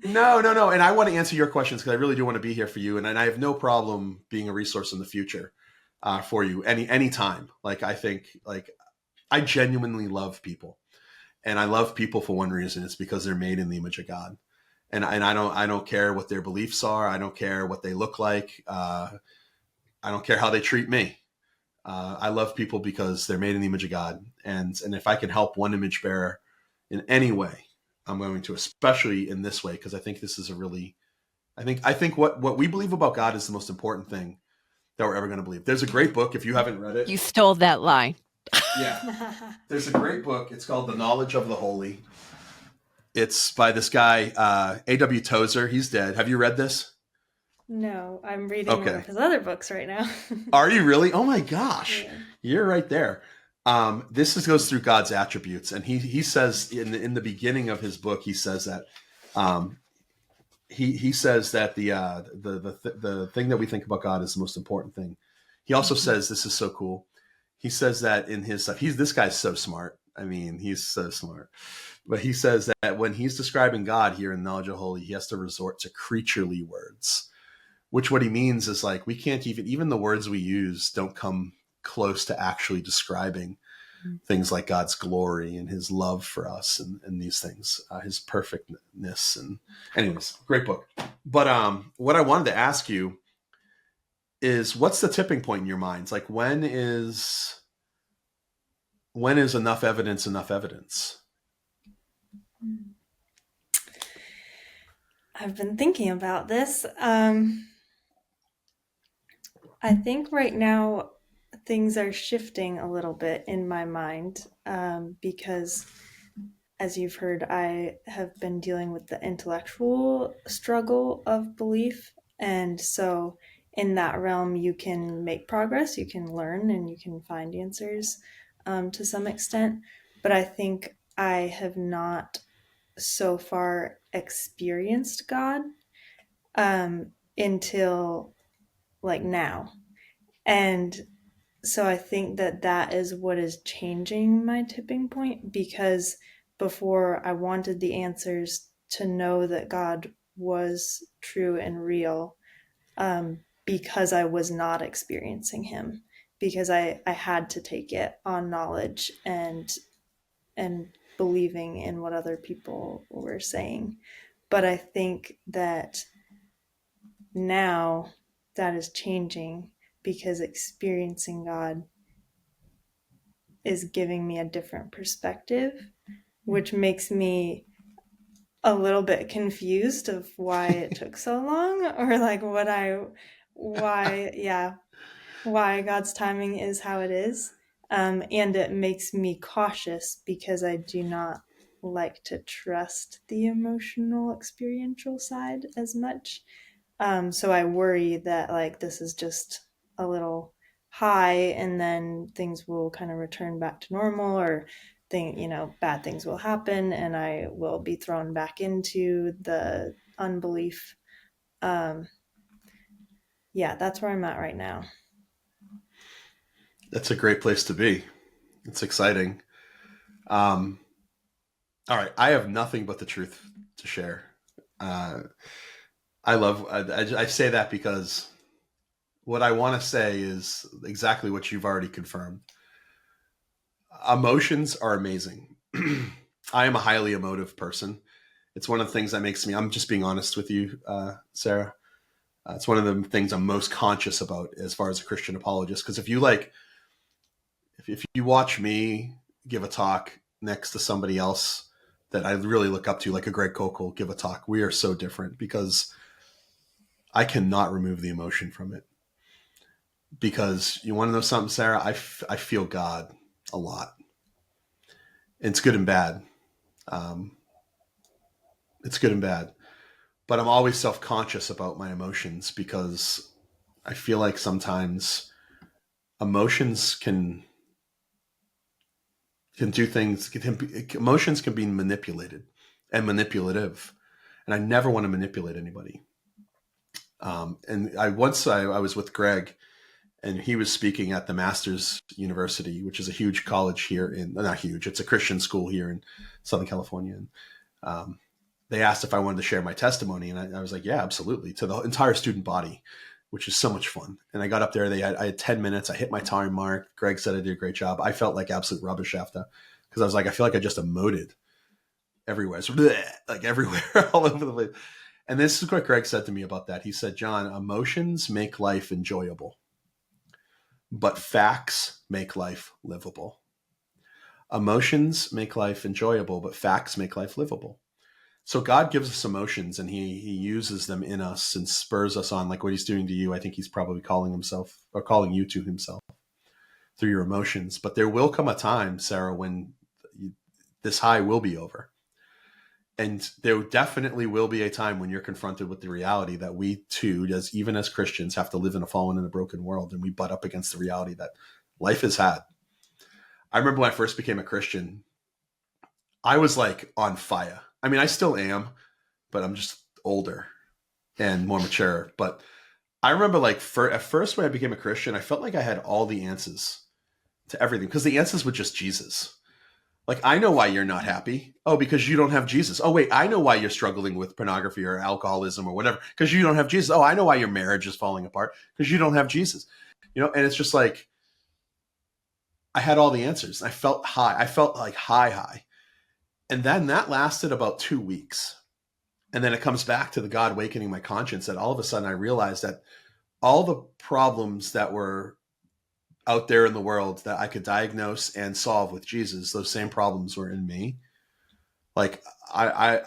No. And I want to answer your questions, because I really do want to be here for you. And I have no problem being a resource in the future for you any time. Like, I think, like, I genuinely love people, and I love people for one reason. It's because they're made in the image of God. And I don't care what their beliefs are. I don't care what they look like. I don't care how they treat me. I love people because they're made in the image of God. And if I can help one image bearer in any way, I'm going to, especially in this way, because I think this is I think what we believe about God is the most important thing that we're ever going to believe. There's a great book, if you haven't read it. You stole that line. Yeah. There's a great book. It's called The Knowledge of the Holy. It's by this guy, A.W. Tozer. He's dead. Have you read this? No, I'm reading one of his other books right now. Are you really? Oh my gosh. Yeah. You're right there. This goes through God's attributes. And he says in the beginning of his book, he says that he says that the thing that we think about God is the most important thing. He also says, this is so cool. He says that in his stuff, this guy's so smart. I mean, he's so smart. But he says that when he's describing God here in Knowledge of Holy, he has to resort to creaturely words, which what he means is like, we can't even the words we use don't come close to actually describing things like God's glory and his love for us and these things, his perfectness. And anyways, great book. But what I wanted to ask you is, what's the tipping point in your minds? Like, when is enough evidence enough evidence? I've been thinking about this. I think right now things are shifting a little bit in my mind, because, as you've heard, I have been dealing with the intellectual struggle of belief. And so in that realm, you can make progress, you can learn, and you can find answers to some extent. But I think I have not so far experienced God until like now. And so I think that that is what is changing my tipping point, because before I wanted the answers to know that God was true and real, because I was not experiencing him, because I had to take it on knowledge and believing in what other people were saying. But I think that now that is changing, because experiencing God is giving me a different perspective, which makes me a little bit confused of why it took so long, or like why God's timing is how it is. And it makes me cautious, because I do not like to trust the emotional experiential side as much. So I worry that like this is just a little high, and then things will kind of return back to normal, or bad things will happen and I will be thrown back into the unbelief. Yeah, that's where I'm at right now. That's a great place to be. It's exciting. All right. I have nothing but the truth to share. I say that because what I want to say is exactly what you've already confirmed. Emotions are amazing. I am a highly emotive person. It's one of the things that makes me, I'm just being honest with you, Sarah. It's one of the things I'm most conscious about as far as a Christian apologist. Because if you watch me give a talk next to somebody else that I really look up to, like a Greg Koukl, give a talk, we are so different, because I cannot remove the emotion from it. Because you want to know something, Sarah? I feel God a lot. It's good and bad. It's good and bad. But I'm always self-conscious about my emotions, because I feel like sometimes emotions can do things. Emotions can be manipulated and manipulative, and I never want to manipulate anybody. And I was with Greg, and he was speaking at the Masters University, which is a huge college here not huge, it's a Christian school here in Southern California. And they asked if I wanted to share my testimony, and I was like, yeah, absolutely, to the entire student body, which is so much fun. And I got up there, I had 10 minutes, I hit my time mark. Greg said I did a great job. I felt like absolute rubbish after, because I was like, I feel like I just emoted everywhere. So, like everywhere, all over the place. And this is what Greg said to me about that. He said, Jon, emotions make life enjoyable, but facts make life livable. Emotions make life enjoyable, but facts make life livable. So God gives us emotions, and he uses them in us and spurs us on, like what he's doing to you. I think he's probably calling you to himself through your emotions. But there will come a time, Sarah, when this high will be over. And there definitely will be a time when you're confronted with the reality that we too, even as Christians, have to live in a fallen and a broken world, and we butt up against the reality that life has had. I remember when I first became a Christian, I was like on fire. I mean, I still am, but I'm just older and more mature. But I remember at first when I became a Christian, I felt like I had all the answers to everything, because the answers were just Jesus. Like, I know why you're not happy. Oh, because you don't have Jesus. Oh, wait, I know why you're struggling with pornography or alcoholism or whatever, because you don't have Jesus. Oh, I know why your marriage is falling apart, because you don't have Jesus. And it's just like, I had all the answers. I felt high. I felt like high. And then that lasted about 2 weeks. And then it comes back to the God awakening my conscience, that all of a sudden I realized that all the problems that were out there in the world that I could diagnose and solve with Jesus, those same problems were in me. Like I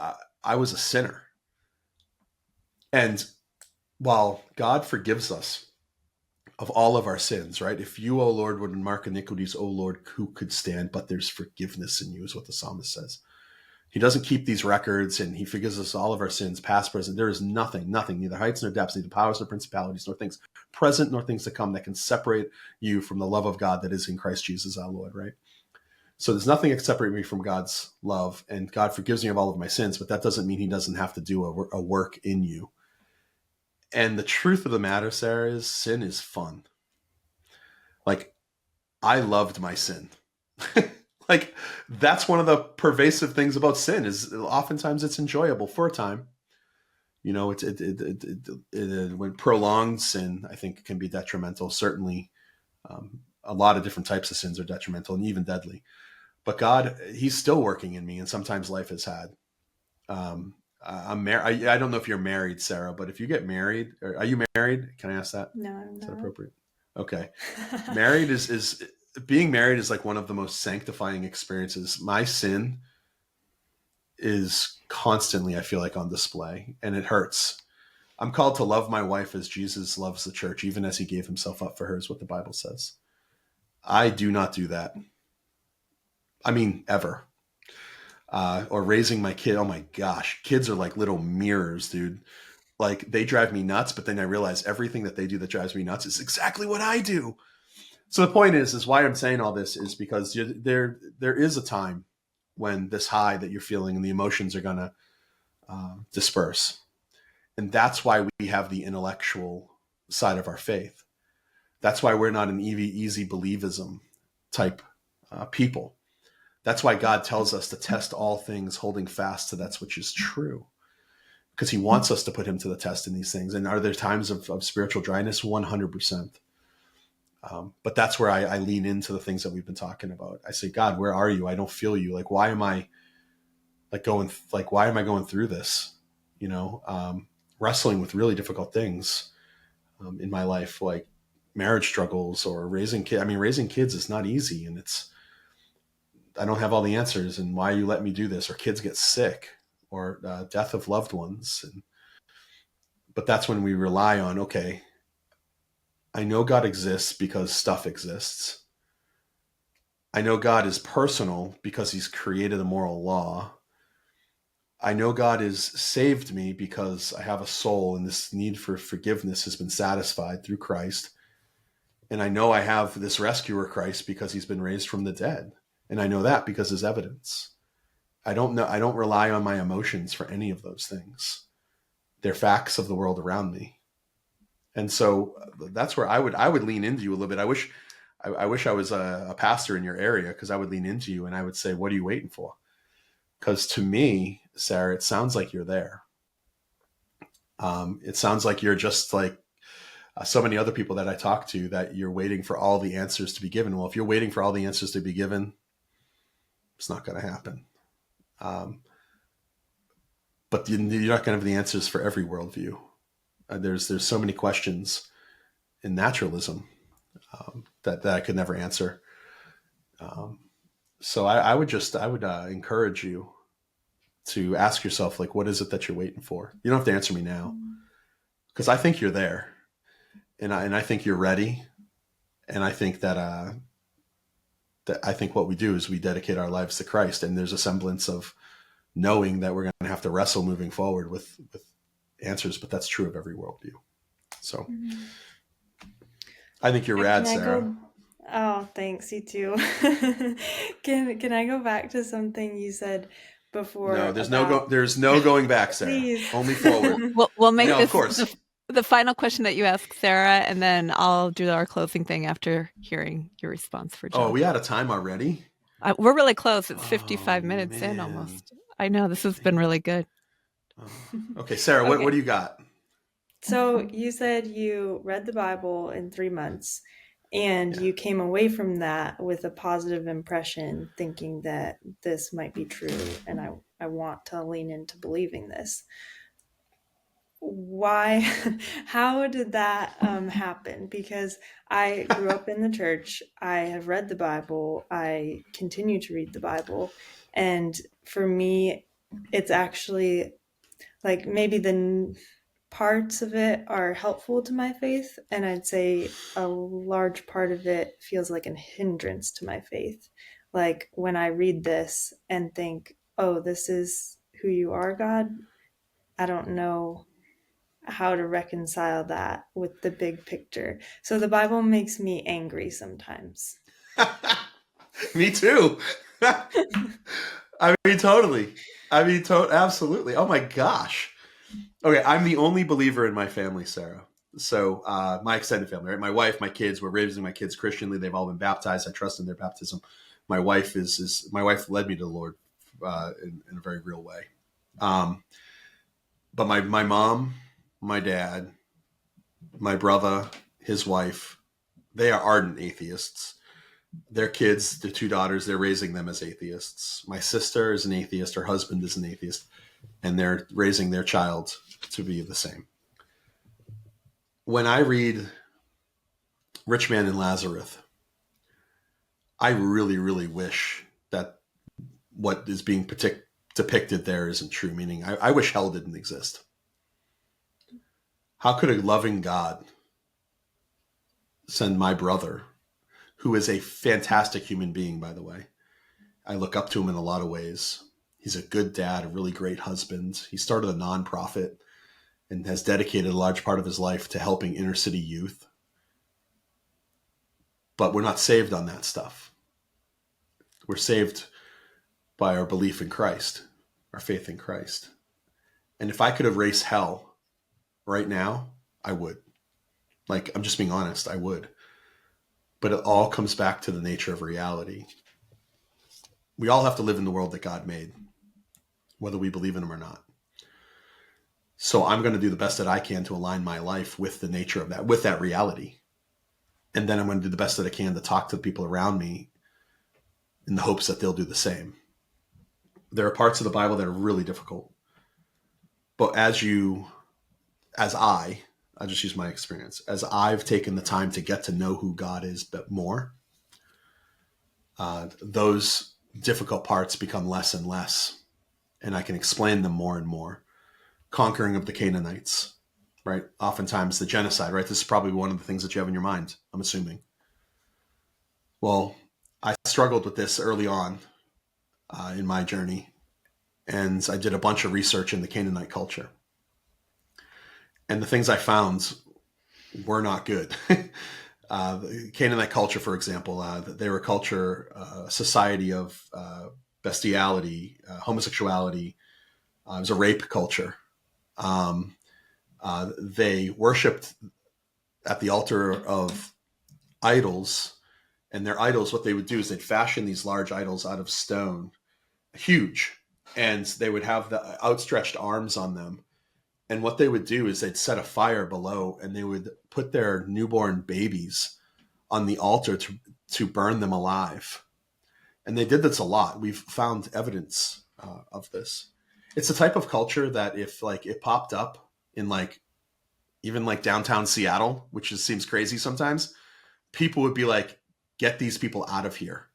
was a sinner. And while God forgives us of all of our sins, right? If you, O Lord, would mark iniquities, O Lord, who could stand? But there's forgiveness in you, is what the psalmist says. He doesn't keep these records, and he forgives us all of our sins, past, present. There is nothing, neither heights nor depths, neither powers nor principalities, nor things present nor things to come that can separate you from the love of God that is in Christ Jesus our Lord, right? So there's nothing that can separate me from God's love, and God forgives me of all of my sins, but that doesn't mean he doesn't have to do a work in you. And the truth of the matter, Sarah, is sin is fun. Like, I loved my sin. Like, that's one of the pervasive things about sin, is oftentimes it's enjoyable for a time. When prolonged sin, I think, can be detrimental. Certainly, a lot of different types of sins are detrimental and even deadly. But God, he's still working in me, and sometimes life has had. I'm married. I don't know if you're married, Sarah, but if you get married, are you married? Can I ask that? No, I'm not. Is that appropriate? Okay. Married is being married is like one of the most sanctifying experiences. My sin is constantly, I feel like, on display, and it hurts. I'm called to love my wife as Jesus loves the church, even as he gave himself up for her, is what the Bible says. I do not do that. I mean, ever. Or raising my kid. Oh my gosh. Kids are like little mirrors, dude. Like, they drive me nuts, but then I realize everything that they do that drives me nuts is exactly what I do. So the point is why I'm saying all this is because there is a time when this high that you're feeling and the emotions are going to disperse. And that's why we have the intellectual side of our faith. That's why we're not an easy believism type people. That's why God tells us to test all things, holding fast to that which is true. Because he wants us to put him to the test in these things. And are there times of spiritual dryness? 100%. But that's where I lean into the things that we've been talking about. I say, God, where are you? I don't feel you. Like, why am I going through this? Wrestling with really difficult things in my life, like marriage struggles or raising kids. I mean, raising kids is not easy, and I don't have all the answers. And why you let me do this? Or kids get sick, or death of loved ones. But that's when we rely on, okay, I know God exists because stuff exists. I know God is personal because he's created a moral law. I know God has saved me because I have a soul and this need for forgiveness has been satisfied through Christ. And I know I have this rescuer Christ because he's been raised from the dead. And I know that because there's evidence. I don't rely on my emotions for any of those things. They're facts of the world around me. And so that's where I would lean into you a little bit. I wish I was a pastor in your area, because I would lean into you and I would say, what are you waiting for? Because to me, Sarah, it sounds like you're there. It sounds like you're just like so many other people that I talk to, that you're waiting for all the answers to be given. Well, if you're waiting for all the answers to be given, it's not going to happen. But you're not going to have the answers for every worldview. There's so many questions in naturalism that I could never answer. So I would encourage you to ask yourself, like, what is it that you're waiting for? You don't have to answer me now, because I think you're there, and I think you're ready, and I think that I think what we do is we dedicate our lives to Christ, and there's a semblance of knowing that we're going to have to wrestle moving forward with answers, but that's true of every worldview. So I think you're rad, Sarah. Oh, thanks. You too. Can I go back to something you said before? No, there's no going back, Sarah. Please. Only forward. We'll make this of course. The final question that you ask, Sarah, and then I'll do our closing thing after hearing your response for Jon. Oh, are we out of time already? We're really close. It's 55 Oh minutes in man. almost. I know this has been really good. Oh. Okay, Sarah, what Okay. do you got? So you said you read the Bible in 3 months and Yeah. you came away from that with a positive impression, thinking that this might be true and I want to lean into believing this. Why? How did that happen? Because I grew up in the church, I have read the Bible, I continue to read the Bible, and for me, it's actually like maybe parts of it are helpful to my faith, and I'd say a large part of it feels like a hindrance to my faith. Like when I read this and think, oh, this is who you are, God, I don't know how to reconcile that with the big picture. So the Bible makes me angry sometimes. Me too. I mean, totally. I mean, absolutely. Oh my gosh. Okay, I'm the only believer in my family, Sarah. So my extended family, right? My wife, my kids, we're raising my kids Christianly. They've all been baptized. I trust in their baptism. My wife my wife led me to the Lord in a very real way. But my mom, my dad, my brother, his wife, they are ardent atheists. Their kids, the two daughters, they're raising them as atheists. My sister is an atheist. Her husband is an atheist. And they're raising their child to be the same. When I read Rich Man and Lazarus, I really, really wish that what is being depicted there isn't true. Meaning, I wish hell didn't exist. How could a loving God send my brother, who is a fantastic human being, by the way? I look up to him in a lot of ways. He's a good dad, a really great husband. He started a nonprofit and has dedicated a large part of his life to helping inner city youth. But we're not saved on that stuff. We're saved by our belief in Christ, our faith in Christ. And if I could erase hell right now, I would. Like, I'm just being honest, I would. But it all comes back to the nature of reality. We all have to live in the world that God made, whether we believe in him or not. So I'm going to do the best that I can to align my life with the nature of that, with that reality. And then I'm going to do the best that I can to talk to the people around me in the hopes that they'll do the same. There are parts of the Bible that are really difficult. But I'll just use my experience, as I've taken the time to get to know who God is but more, those difficult parts become less and less, and I can explain them more and more. Conquering of the Canaanites, right? Oftentimes the genocide, right? This is probably one of the things that you have in your mind, I'm assuming. Well, I struggled with this early on in my journey, and I did a bunch of research in the Canaanite culture. And the things I found were not good. The Canaanite culture, for example, they were a culture, society of bestiality, homosexuality. It was a rape culture. They worshipped at the altar of idols, and their idols, what they would do is they'd fashion these large idols out of stone, huge, and they would have the outstretched arms on them. And what they would do is they'd set a fire below, and they would put their newborn babies on the altar to burn them alive. And they did this a lot. We've found evidence of this. It's a type of culture that if like it popped up in like even like downtown Seattle, which just seems crazy sometimes, people would be like, get these people out of here.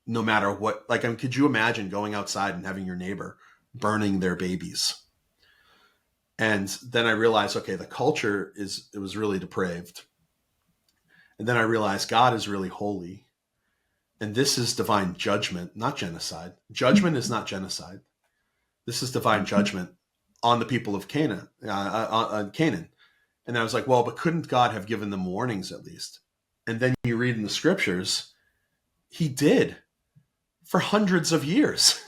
No matter what, like, could you imagine going outside and having your neighbor burning their babies? And then I realized, okay, the culture it was really depraved. And then I realized God is really holy. And this is divine judgment, not genocide. Judgment is not genocide. This is divine judgment on the people of Canaan. And I was like, well, but couldn't God have given them warnings at least? And then you read in the scriptures, he did for hundreds of years.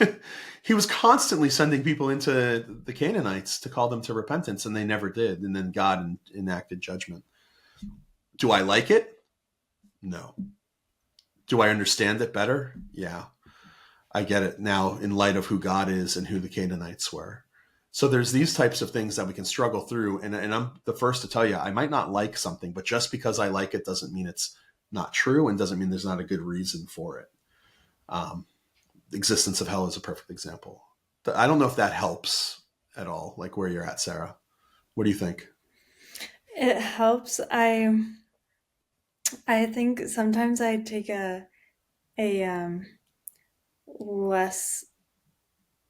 He was constantly sending people into the Canaanites to call them to repentance, and they never did. And then God enacted judgment. Do I like it? No. Do I understand it better? Yeah. I get it now in light of who God is and who the Canaanites were. So there's these types of things that we can struggle through. And I'm the first to tell you, I might not like something, but just because I like it doesn't mean it's not true, and doesn't mean there's not a good reason for it. The existence of hell is a perfect example. I don't know if that helps at all, like where you're at, Sarah. What do you think? It helps. I think sometimes I take a less,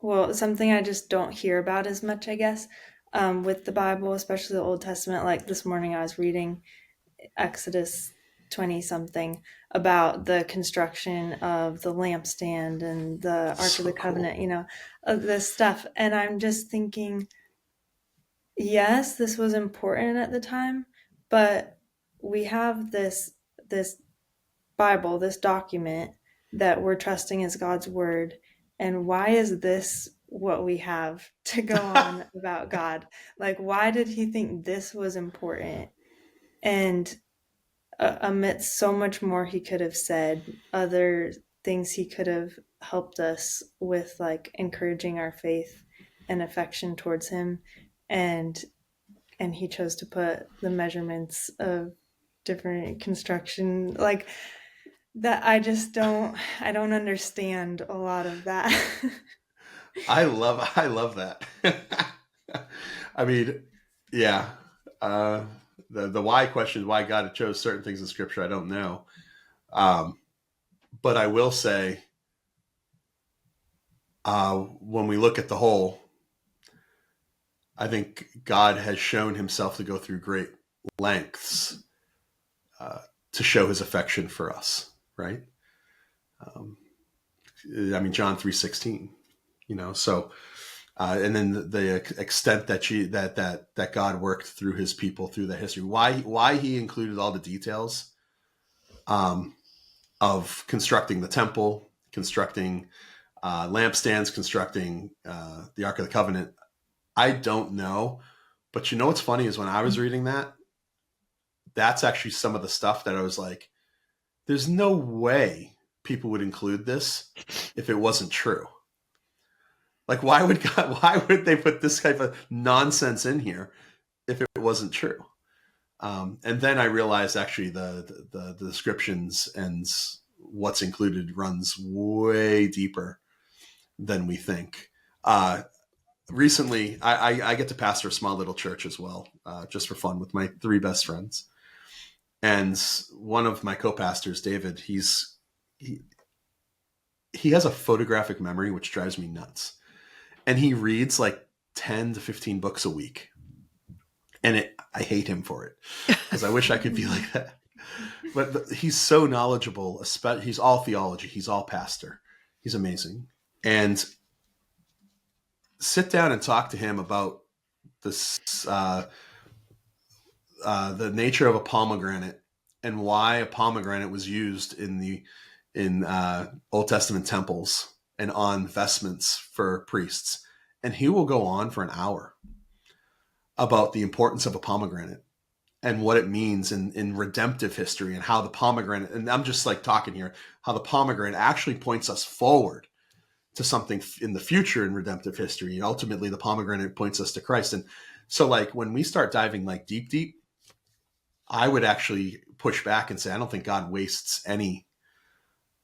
well, something I just don't hear about as much, I guess, with the Bible, especially the Old Testament. Like this morning I was reading Exodus 20 something about the construction of the lampstand and the Ark So of the cool. Covenant, of this stuff. And I'm just thinking, yes, this was important at the time, but we have this Bible, this document that we're trusting as God's word. And why is this what we have to go on about God? Like, why did he think this was important? And amidst so much more he could have said, other things he could have helped us with, like encouraging our faith and affection towards him. And he chose to put the measurements of different construction, like that. I don't understand a lot of that. I love that. I mean, yeah. The why question, why God chose certain things in Scripture, I don't know. But I will say, when we look at the whole, I think God has shown himself to go through great lengths to show his affection for us, right? I mean, John 3:16, so and then the extent that God worked through his people through the history, why he included all the details of constructing the temple, constructing lampstands, constructing the Ark of the Covenant. I don't know, but what's funny is when I was reading that, that's actually some of the stuff that I was like, there's no way people would include this if it wasn't true. Like, why would they put this type of nonsense in here if it wasn't true? And then I realized actually the descriptions and what's included runs way deeper than we think. Recently, I get to pastor a small little church as well, just for fun, with my 3 best friends. And one of my co-pastors, David, he has a photographic memory, which drives me nuts. And he reads like 10 to 15 books a week. And I hate him for it, because I wish I could be like that. But he's so knowledgeable. He's all theology. He's all pastor. He's amazing. And sit down and talk to him about this, the nature of a pomegranate and why a pomegranate was used in Old Testament temples and on vestments for priests. And he will go on for an hour about the importance of a pomegranate and what it means in redemptive history, and how the pomegranate, and I'm just like talking here, how the pomegranate actually points us forward to something in the future in redemptive history. And ultimately the pomegranate points us to Christ. And so like when we start diving like deep, I would actually push back and say, I don't think God wastes any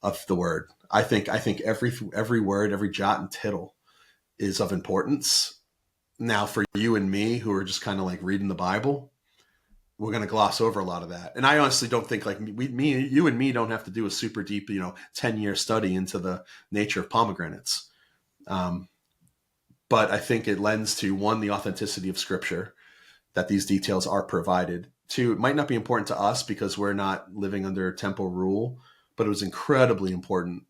of the word. I think every word, every jot and tittle is of importance. Now for you and me, who are just kind of like reading the Bible, we're going to gloss over a lot of that. And I honestly don't think like you and me don't have to do a super deep, 10-year study into the nature of pomegranates. But I think it lends to, one, the authenticity of Scripture, that these details are provided. 2, it might not be important to us because we're not living under temple rule, but it was incredibly important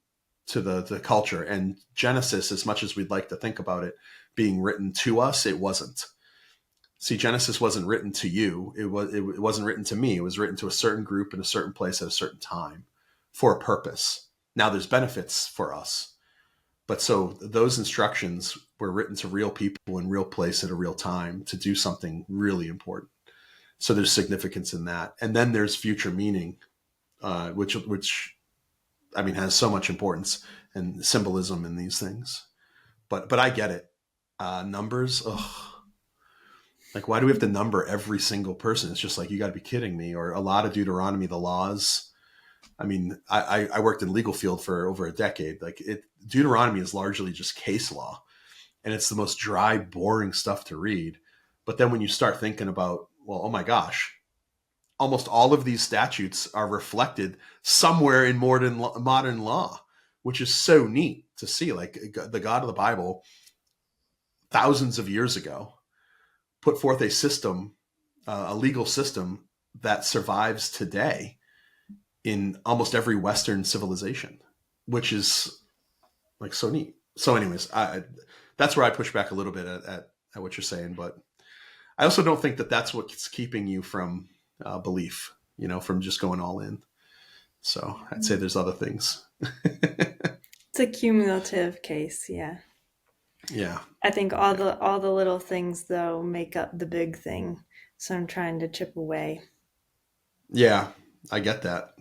to the culture. And Genesis, as much as we'd like to think about it being written to us, it wasn't. See, Genesis wasn't written to you. It wasn't written to me. It was written to a certain group in a certain place at a certain time for a purpose. Now there's benefits for us. But so those instructions were written to real people in real place at a real time to do something really important. So there's significance in that. And then there's future meaning, which I mean, has so much importance. and symbolism in these things. But I get it. Numbers, ugh. Like, why do we have to number every single person? It's just like, you got to be kidding me. Or a lot of Deuteronomy, the laws. I mean, I worked in legal field for over a decade. Like, Deuteronomy is largely just case law, and it's the most dry, boring stuff to read. But then when you start thinking about, well, oh my gosh, almost all of these statutes are reflected somewhere in modern law, which is so neat to see. Like, the God of the Bible, thousands of years ago, put forth a system, a legal system that survives today in almost every Western civilization, which is like so neat. So anyways, that's where I push back a little bit at what you're saying, but I also don't think that that's what's keeping you from belief, from just going all in. So I'd say there's other things. It's a cumulative case. Yeah. Yeah. I think all the little things though make up the big thing. So I'm trying to chip away. Yeah, I get that.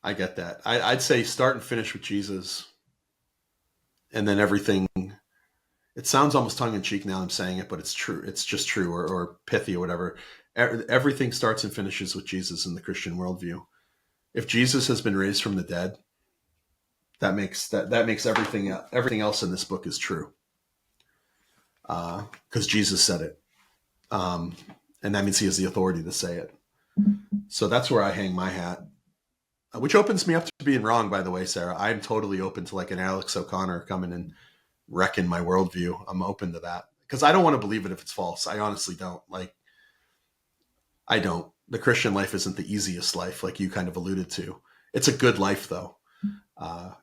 I'd say start and finish with Jesus, and then everything. It sounds almost tongue in cheek now I'm saying it, but it's true. It's just true, or pithy, or whatever. Everything starts and finishes with Jesus in the Christian worldview. If Jesus has been raised from the dead, that makes everything else in this book is true. Because Jesus said it, and that means he has the authority to say it. So that's where I hang my hat, which opens me up to being wrong. By the way, Sarah, I'm totally open to like an Alex O'Connor coming and wrecking my worldview. I'm open to that because I don't want to believe it if it's false. I honestly don't. I don't. The Christian life isn't the easiest life, like you kind of alluded to. It's a good life, though.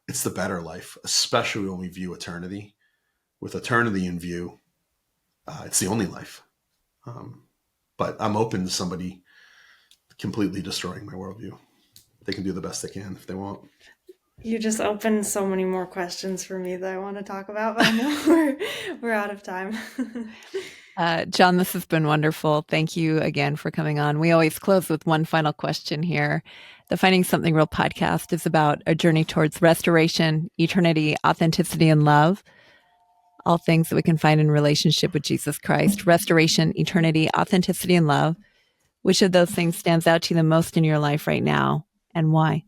It's the better life, especially when we view eternity. With eternity in view, it's the only life. But I'm open to somebody completely destroying my worldview. They can do the best they can if they want. You just opened so many more questions for me that I want to talk about, but I know we're out of time. Jon, this has been wonderful. Thank you again for coming on. We always close with one final question here. The Finding Something Real podcast is about a journey towards restoration, eternity, authenticity, and love. All things that we can find in relationship with Jesus Christ. Restoration, eternity, authenticity, and love. Which of those things stands out to you the most in your life right now, and why?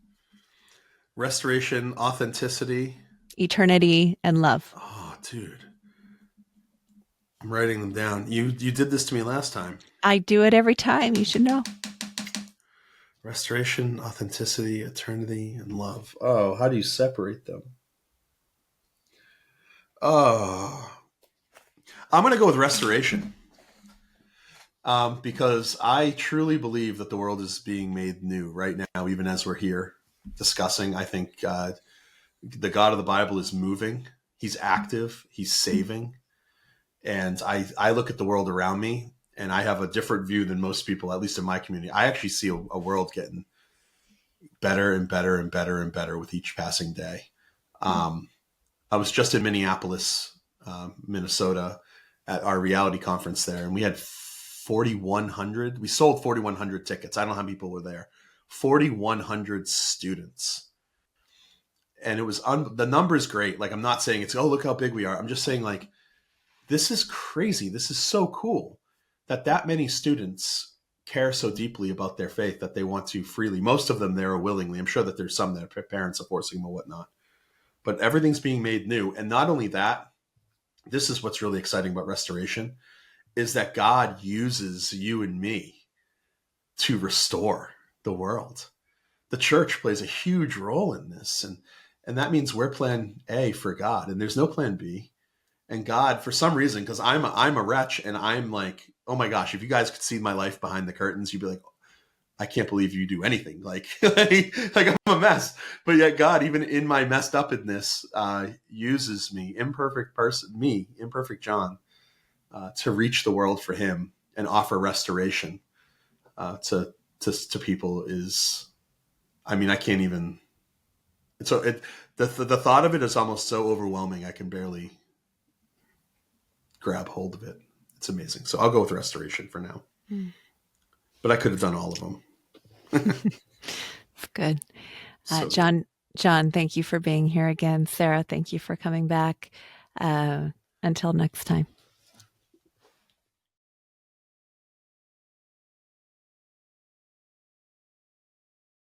Restoration, authenticity, eternity, and love. Oh, dude. I'm writing them down. You did this to me last time. I do it every time. You should know. Restoration, authenticity, eternity, and love. Oh, how do you separate them? Oh, I'm going to go with restoration. Because I truly believe that the world is being made new right now, even as we're here discussing. I think the God of the Bible is moving. He's active. He's saving. And I look at the world around me, and I have a different view than most people, at least in my community. I actually see a world getting better and better and better and better with each passing day. I was just in Minneapolis, Minnesota, at our reality conference there, and we had 4,100. We sold 4,100 tickets. I don't know how many people were there. 4,100 students. And it was the number is great. Like, I'm not saying it's, oh, look how big we are. I'm just saying, like, this is crazy. This is so cool that many students care so deeply about their faith that they want to freely. Most of them there are willingly. I'm sure that there's some that parents are forcing them or whatnot. But everything's being made new. And not only that, this is what's really exciting about restoration, is that God uses you and me to restore the world. The church plays a huge role in this. And that means we're plan A for God, and there's no plan B. And God, for some reason, because I'm a wretch, and I'm like, oh my gosh, if you guys could see my life behind the curtains, you'd be like, I can't believe you do anything. Like I'm a mess. But yet God, even in my messed upness, uses me, imperfect Jon, to reach the world for him and offer restoration to people is, I mean, I can't even. So the thought of it is almost so overwhelming. I can barely grab hold of it. It's amazing. So I'll go with restoration for now. But I could have done all of them. It's good. So Jon, Jon, thank you for being here again. Sarah, thank you for coming back. Until next time.